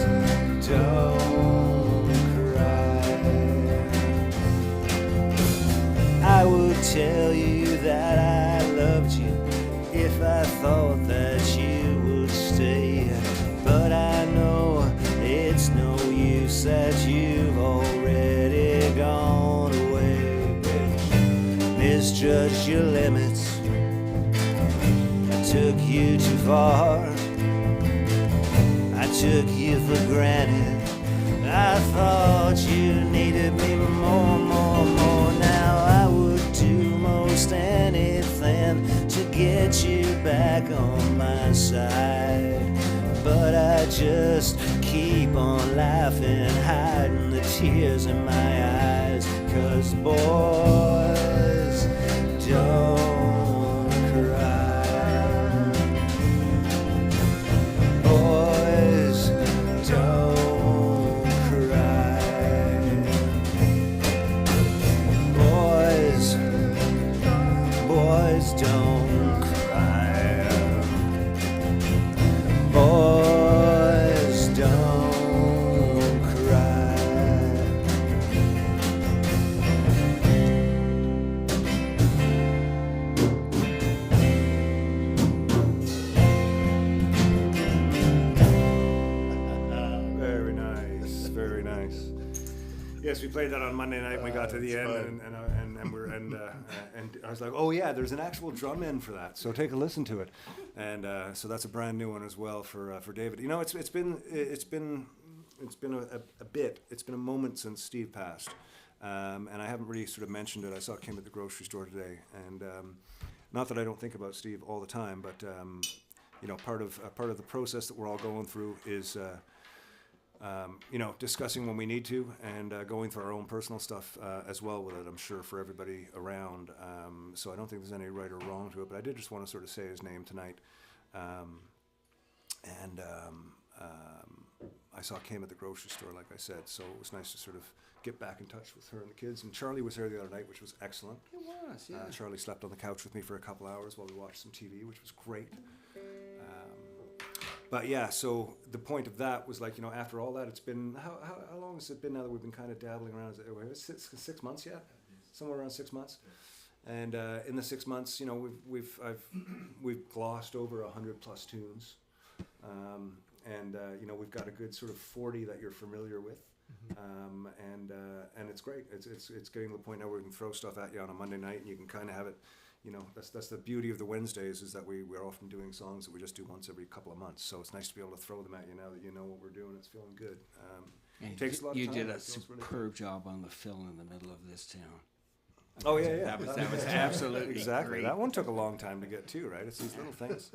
don't cry. I would tell you that I loved you if I thought that you would stay. But I know it's no use that you've already gone away. Misjudged your limits, I took you too far. I took you for granted, I thought you needed me more. Now I would do most anything to get you back on my side. But I just keep on laughing, hiding the tears in my eyes. 'Cause boys don't cry. Boys don't cry. Boys don't cry. Boys don't cry. Very nice, very nice. Yes, we played that on Monday night. And we got to the end, and I was like, "Oh yeah, there's an actual drum in for that." So take a listen to it, and so that's a brand new one as well for David. You know, it's been a bit. It's been a moment since Steve passed, and I haven't really sort of mentioned it. I saw Kim at the grocery store today, and not that I don't think about Steve all the time, but you know, part of the process that we're all going through is. You know, discussing when we need to, and going through our own personal stuff as well with it, I'm sure, for everybody around. So I don't think there's any right or wrong to it, but I did just want to sort of say his name tonight. I saw Kim at the grocery store, like I said, so it was nice to sort of get back in touch with her and the kids. And Charlie was there the other night, which was excellent. It was, yeah. Charlie slept on the couch with me for a couple hours while we watched some TV, which was great. But yeah, so the point of that was, like, you know, after all that, it's been, how long has it been now that we've been kind of dabbling around? Is it 6 months yet? Somewhere around 6 months. And in the 6 months, you know, we've glossed over 100+ tunes, and you know, we've got a good sort of 40 that you're familiar with, and it's great. It's getting to the point now where we can throw stuff at you on a Monday night, and you can kind of have it. You know, that's the beauty of the Wednesdays, is that we're often doing songs that we just do once every couple of months. So it's nice to be able to throw them at you now that you know what we're doing. It's feeling good. And takes a lot of you time. did a It feels really superb job on the fill in the middle of this town. Oh yeah. That was absolutely exactly. great. That one took a long time to get to, right? It's these little things.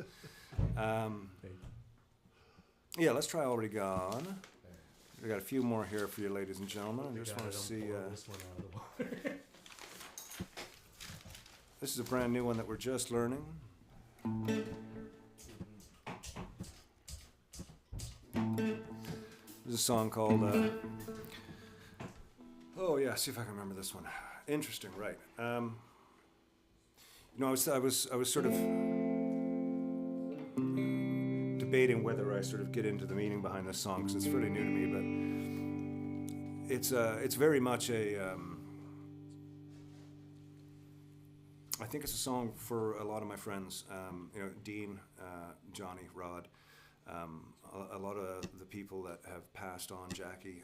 Yeah, let's try Already Gone. We got a few more here for you, ladies and gentlemen. I just want to see. This one out of the water. This is a brand new one that we're just learning. There's a song called. Oh yeah, see if I can remember this one. Interesting, right? You know, I was sort of debating whether I sort of get into the meaning behind this song, because it's fairly new to me, but it's very much a. I think it's a song for a lot of my friends. Dean, Johnny, Rod, a lot of the people that have passed on, Jackie,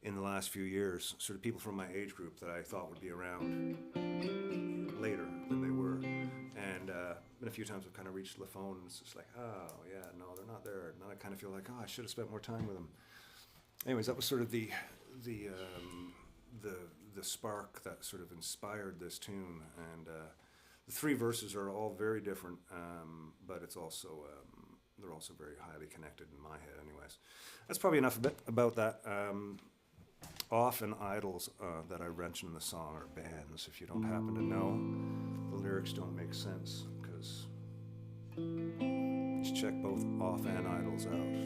in the last few years, sort of people from my age group that I thought would be around later than they were. And been a few times I've kind of reached the phone and it's just like, oh yeah, no, they're not there. And then I kind of feel like, oh, I should have spent more time with them. Anyways, that was sort of the spark that sort of inspired this tune. And the three verses are all very different, but it's also they're also very highly connected in my head. Anyways, that's probably enough about that. Often idols that I mention in the song are bands. If you don't happen to know, the lyrics don't make sense, because just check both Off and Idols out.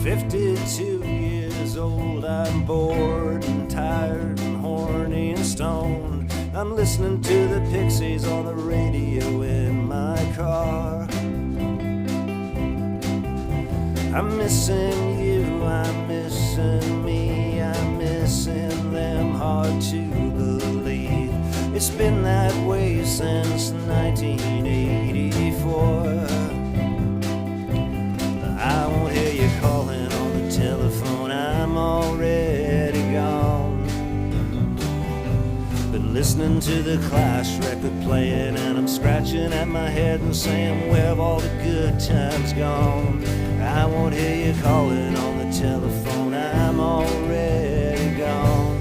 52 years old, I'm bored and tired and horny and stoned. I'm listening to the Pixies on the radio in my car. I'm missing you, I'm missing me, I'm missing them, hard to believe. It's been that way since 1984. I won't hear you calling on the telephone, I'm already gone. Been listening to the Clash record playing, and I'm scratching at my head and saying, where have all the good times gone? I won't hear you calling on the telephone, I'm already gone.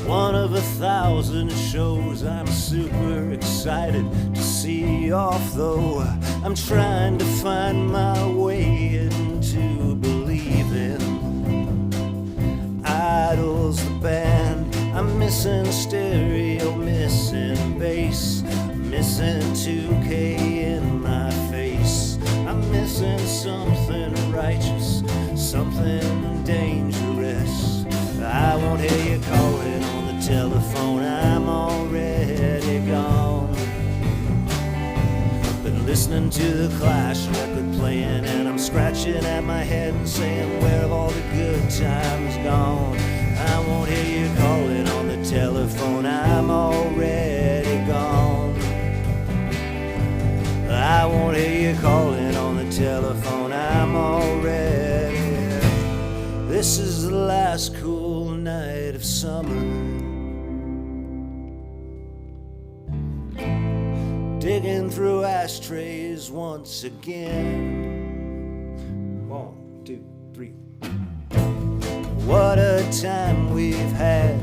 One of 1,000 shows I'm super excited to see off, though I'm trying to find my way into believing. Idols, the band, I'm missing stereo, missing bass, missing 2K in my face. I'm missing something righteous, something dangerous. I won't hear you calling on the telephone, I'm already gone. Been listening to the Clash record playing, and I'm scratching at my head and saying, where have all the good times gone? I won't hear you calling on the telephone, I'm already gone. I won't hear you calling on the telephone, I'm already. This is the last cool night of summer. Digging through ashtrays once again. 1, 2, 3. What a time we've had.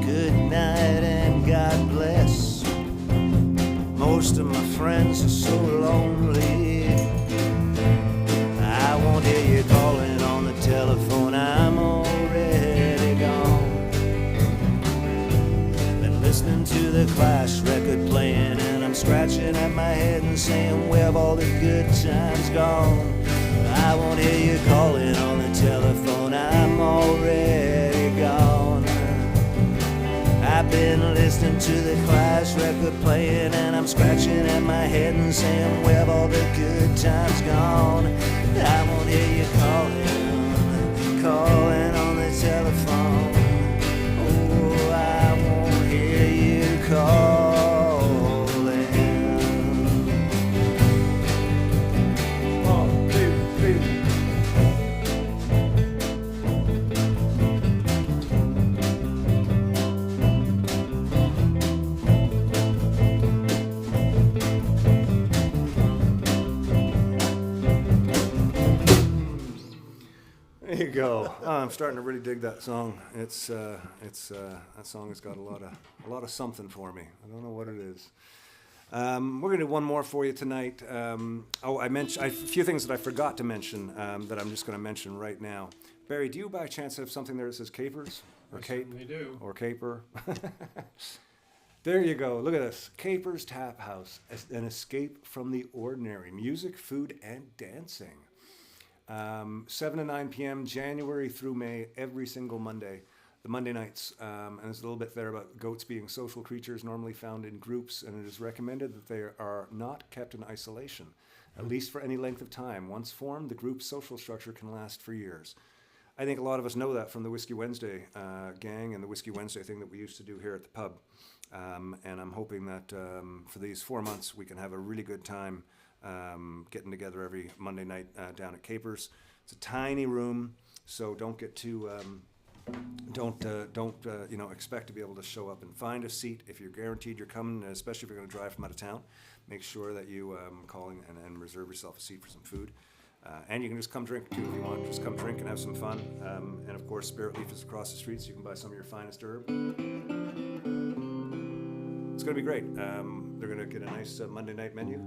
Good night and God bless. Most of my friends are so lonely. I won't hear you calling on the telephone, I'm already gone. Been listening to the Clash record playing, and I'm scratching at my head and saying, where have all the good times gone? I won't hear you calling on the telephone, I'm already gone. I've been listening to the Clash record playing, and I'm scratching at my head and saying, where have all the good times gone? I won't hear you calling on the telephone. Oh, I won't hear you calling. 1, 2, 3. There you go. Oh, I'm starting to really dig that song. That song has got a lot of something for me. I don't know what it is. We're gonna do one more for you tonight. I mentioned a few things that I forgot to mention that I'm just gonna mention right now. Barry, do you by chance have something there that says capers? Or cape? They do. Or caper? There you go. Look at this. Capers Tap House, an escape from the ordinary. Music, food, and dancing. 7 to 9 p.m., January through May, every single Monday. The Monday nights. And there's a little bit there about goats being social creatures normally found in groups, and it is recommended that they are not kept in isolation, at least for any length of time. Once formed, the group's social structure can last for years. I think a lot of us know that from the Whiskey Wednesday gang and the Whiskey Wednesday thing that we used to do here at the pub. And I'm hoping that for these 4 months we can have a really good time getting together every Monday night down at Capers. It's a tiny room, so don't get too don't expect to be able to show up and find a seat. If you're guaranteed you're coming, especially if you're going to drive from out of town, make sure that you call and reserve yourself a seat for some food. And you can just come drink too if you want. Just come drink and have some fun. And of course, Spirit Leaf is across the street, so you can buy some of your finest herb. It's going to be great. They're going to get a nice Monday night menu.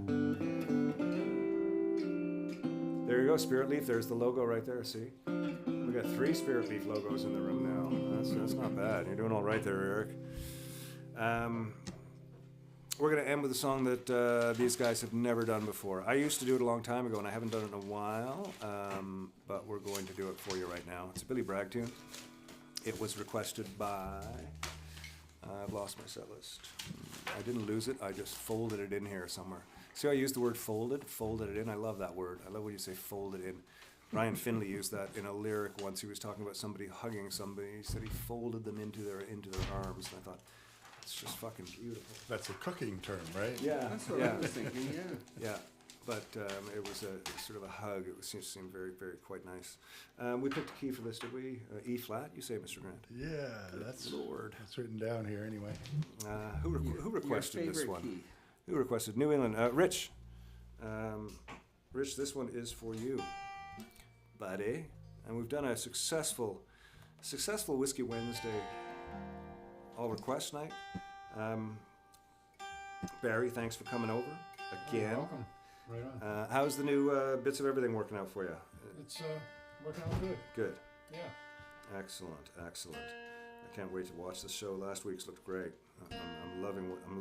There you go, Spirit Leaf. There's the logo right there. See, we got 3 Spirit Leaf logos in the room now. That's not bad. You're doing all right there, Eric. We're going to end with a song that these guys have never done before. I used to do it a long time ago, and I haven't done it in a while, but we're going to do it for you right now. It's a Billy Bragg tune. It was requested by... I've lost my set list. I didn't lose it. I just folded it in here somewhere. See how I used the word folded? Folded it in. I love that word. I love when you say folded in. Brian Finley used that in a lyric once. He was talking about somebody hugging somebody. He said he folded them into their arms, and I thought, it's just fucking beautiful. That's a cooking term, right? Yeah, That's what yeah, I was thinking, yeah. yeah. But it was a sort of a hug. It seemed very, very quite nice. We picked a key for this, did we? E flat, you say, Mr. Grant? Yeah, that's Lord. That's written down here anyway. Who requested Your this favorite one? key. Who requested New England? Rich. Rich, this one is for you, buddy. And we've done a successful Whiskey Wednesday all request night. Barry, thanks for coming over again. You're welcome. Right on. How's the new bits of everything working out for you? It's working out good. Good. Yeah. Excellent. I can't wait to watch the show. Last week's looked great. I'm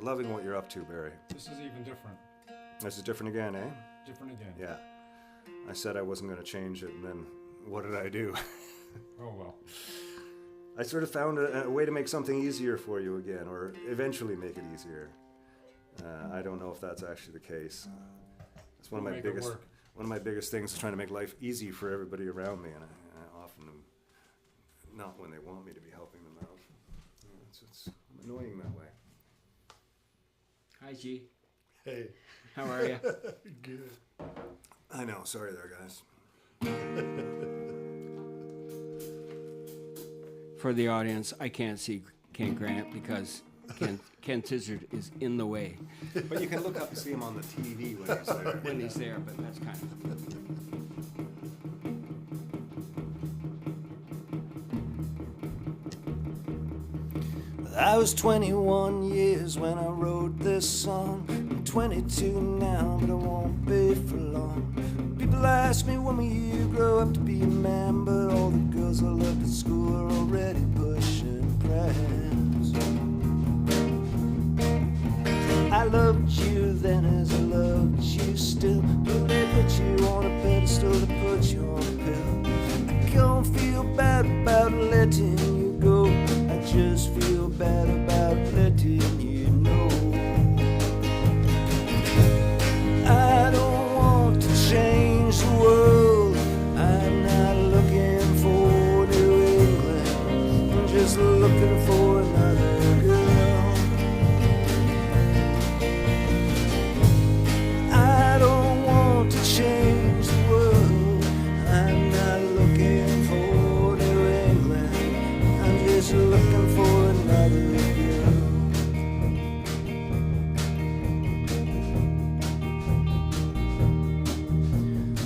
loving what you're up to, Barry. This is even different. This is different again, eh? Different again. Yeah. I said I wasn't going to change it, and then what did I do? Oh well. I sort of found a way to make something easier for you again, or eventually make it easier. I don't know if that's actually the case. It's one of my biggest things is trying to make life easy for everybody around me, and I often am not when they want me to be helping them out. It's annoying that way. Hi, G. Hey. How are you? Good. I know. Sorry there, guys. For the audience, I can't see Ken Grant because Ken Tizzard is in the way But you can look up and see him on the TV when he's there. when he's there, but that's kind of... I was 21 years when I wrote this song. I'm 22 now, but I won't be for long. People ask me when will you grow up to be a man, but all the girls I loved at school are already pushing prams. I loved you then as I loved you still, but they put you on a pedestal to put you on a pill. I don't feel bad about letting you go, I just feel bad about letting you know. I don't want to change the world, I'm not looking for New England, I'm just looking for another girl. I don't want to change the world, I'm not looking for New England, I'm just looking for another girl.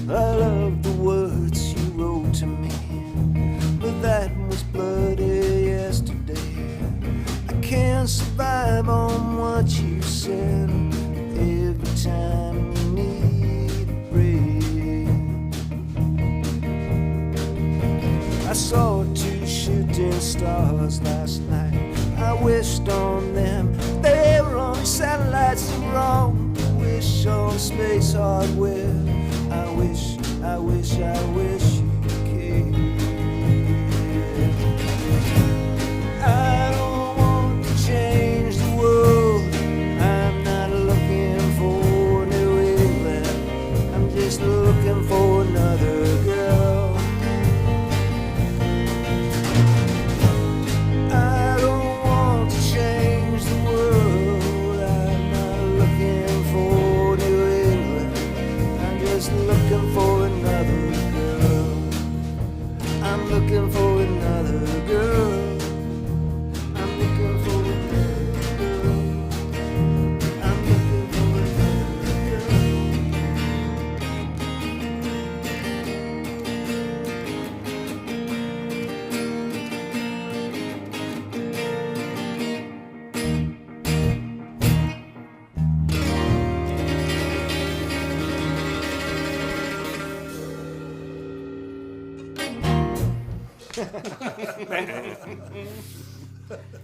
I love the words you wrote to me, but that was bloody yesterday. I can't survive on what you said every time you need a break. I I saw 2 shooting stars last night. I wished on them, they were only satellites of Rome. Wish on space hardware. I wish you cared. I don't want to change the world. I'm not looking for New England. I'm just looking for another girl. I don't want to change the world. I'm not looking for New England. I'm just looking for another girl. I'm looking for another girl. I'm looking for another girl. I'm looking for another girl.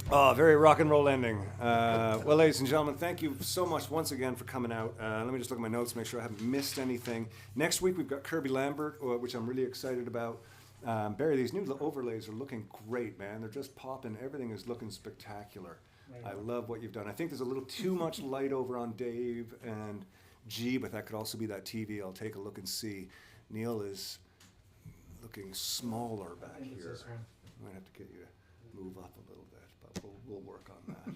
Oh, very rock and roll ending. Well, ladies and gentlemen, thank you so much once again for coming out. Let me just look at my notes, make sure I haven't missed anything. Next week, we've got Kirby Lambert, which I'm really excited about. Barry, these new overlays are looking great, man. They're just popping. Everything is looking spectacular. I love what you've done. I think there's a little too much light over on Dave and G, but that could also be that TV. I'll take a look and see. Neil is looking smaller back here. I might have to get you to move up a little bit, but we'll work on that.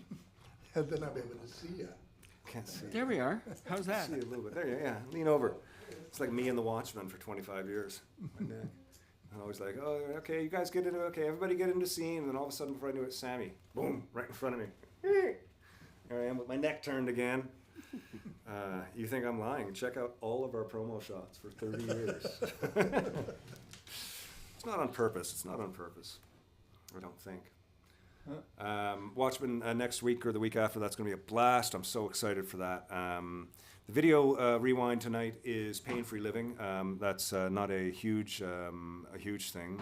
And then I'll be able to see you. Can't see. There we are. How's that? See you a little bit. There you yeah. Lean over. It's like me and the Watchmen for 25 years. My neck. I'm always like, oh, okay, you guys get into everybody get into scene, and then all of a sudden, before I knew it, Sammy, boom, right in front of me. Here I am with my neck turned again. You think I'm lying? Check out all of our promo shots for 30 years. It's not on purpose. It's not on purpose. I don't think. Watchmen next week or the week after, that's going to be a blast. I'm so excited for that. The video rewind tonight is Pain-Free Living. That's not a huge thing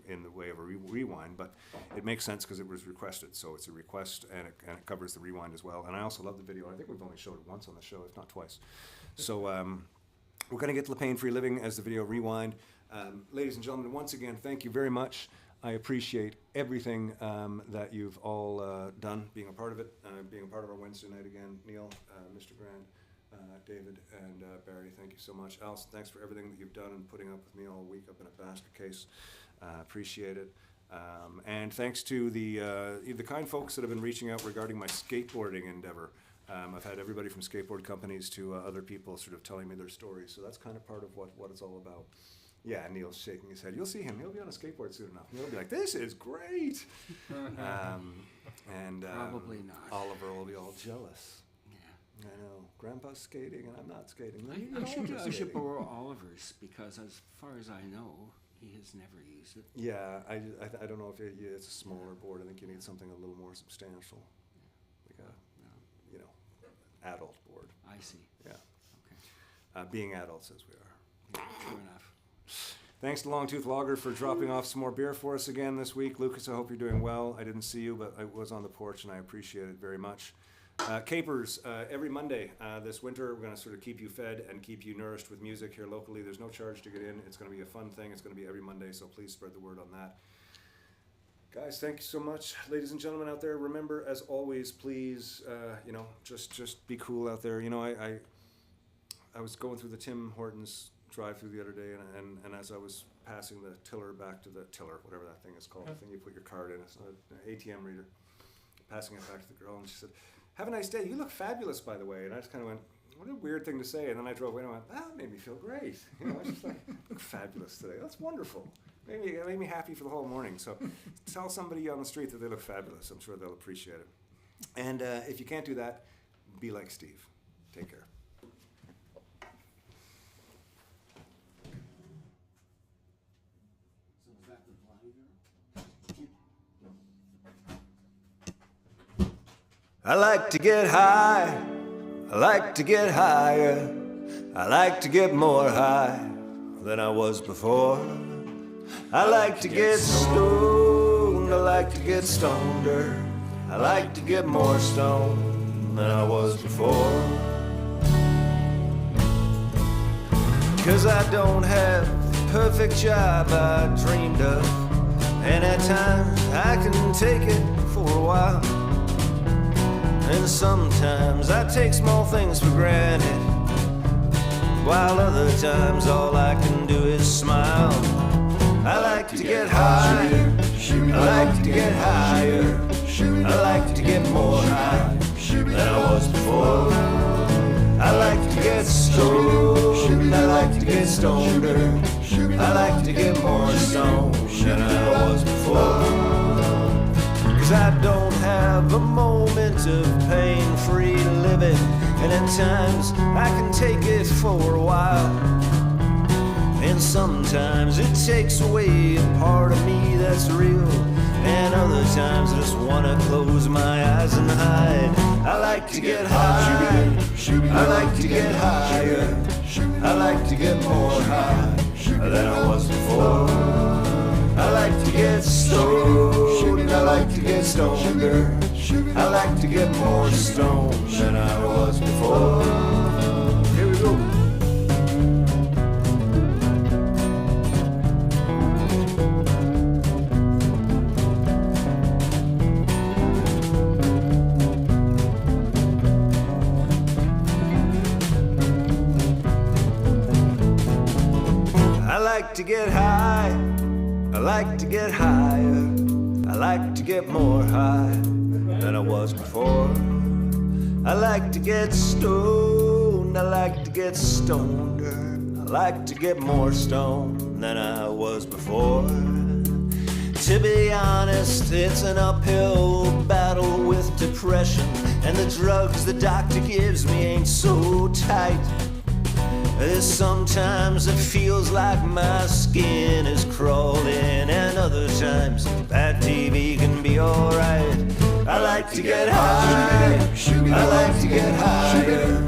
in the way of a rewind, but it makes sense because it was requested. So it's a request, and it covers the rewind as well. And I also love the video. I think we've only showed it once on the show, if not twice. So we're going to get to the Pain-Free Living as the video rewind. Ladies and gentlemen, once again, thank you very much. I appreciate everything that you've all done, being a part of it, being a part of our Wednesday night again. Neil, Mr. Grand, David, and Barry, thank you so much. Alison, thanks for everything that you've done and putting up with me all week up in a basket case. Appreciate it. And thanks to the kind folks that have been reaching out regarding my skateboarding endeavor. I've had everybody from skateboard companies to other people sort of telling me their stories, so that's kind of part of what it's all about. Yeah, Neil's shaking his head. You'll see him. He'll be on a skateboard soon enough. He'll be like, this is great. And Probably not. Oliver will be all jealous. Yeah. I know. Grandpa's skating and I'm not skating. I should borrow Oliver's because as far as I know, he has never used it. Yeah, I don't know if it's a smaller board. I think you need something a little more substantial. Like a, adult board. I see. Yeah. Okay. Being adults as we are. Yeah, true enough. Thanks to Longtooth Lager for dropping off some more beer for us again this week. Lucas, I hope you're doing well. I didn't see you, but I was on the porch, and I appreciate it very much. Capers, every Monday this winter, we're going to sort of keep you fed and keep you nourished with music here locally. There's no charge to get in. It's going to be a fun thing. It's going to be every Monday, so please spread the word on that. Guys, thank you so much. Ladies and gentlemen out there, remember, as always, please, just be cool out there. I was going through the Tim Hortons drive-through the other day, and as I was passing the tiller back to the tiller, whatever that thing is called, the thing you put your card in, it's not an ATM reader, passing it back to the girl, and she said, "Have a nice day. You look fabulous, by the way." And I just kind of went, what a weird thing to say. And then I drove away and I went, that made me feel great. I was just like, look fabulous today. That's wonderful. It made me happy for the whole morning. So tell somebody on the street that they look fabulous. I'm sure they'll appreciate it. And if you can't do that, be like Steve. Take care. I like to get high, I like to get higher, I like to get more high than I was before. I like to get stoned, I like to get stoneder. I like to get more stoned than I was before. 'Cause I don't have the perfect job I dreamed of, and at times I can take it for a while. And sometimes I take small things for granted, while other times all I can do is smile. I like to get high, I like to get higher, I like to get more high than I was before. I like to get stoned, I like to get stoneder, I like to get more stoned than I was before. 'Cause I don't have a moment of pain-free living, and at times I can take it for a while. And sometimes it takes away a part of me that's real, and other times I just wanna close my eyes and hide. I like to get high, I like to get higher, I like to get more high than I was before. I like to get stoned, I like to get stoneder, I like to get more stoned than I was before. Here we go. I like to get high, I like to get higher, I like to get more high than I was before. I like to get stoned, I like to get stoneder, I like to get more stoned than I was before. To be honest, it's an uphill battle with depression, and the drugs the doctor gives me ain't so tight. Sometimes it feels like my skin is crawling, and other times bad TV can be alright. I like to get high, I like to get higher,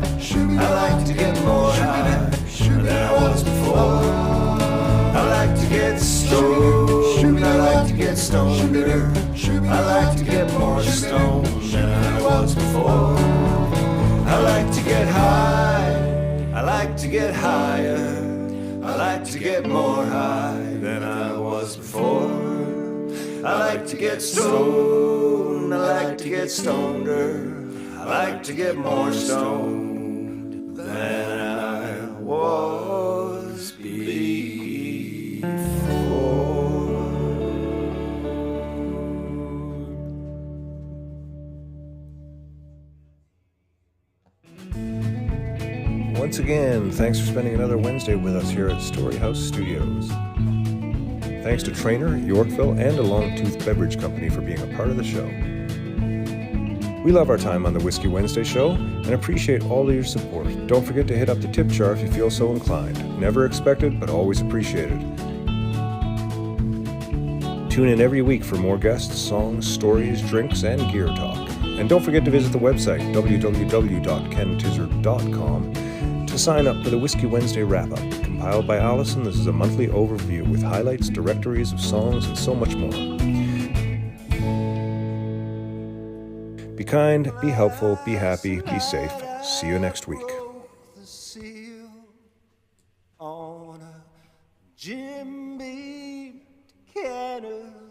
I like to get more high than I was before. I like to get stoned, I like to get stoneder, I like to get more stoned than I was before. I like to get high, I like to get higher, I like to get more high than I was before. I like to get stoned, I like to get stoneder, I like to get more stoned than I was before. Once again, thanks for spending another Wednesday with us here at Storyhouse Studios. Thanks to Trainer, Yorkville, and the Longtooth Beverage Company for being a part of the show. We love our time on the Whiskey Wednesday show and appreciate all of your support. Don't forget to hit up the tip jar if you feel so inclined. Never expected, but always appreciated. Tune in every week for more guests, songs, stories, drinks, and gear talk. And don't forget to visit the website, www.kentizzard.com, to sign up for the Whiskey Wednesday wrap-up. Compiled by Allison, this is a monthly overview with highlights, directories of songs, and so much more. Be kind, be helpful, be happy, be safe. See you next week. The seal on a Jim Beam cannon.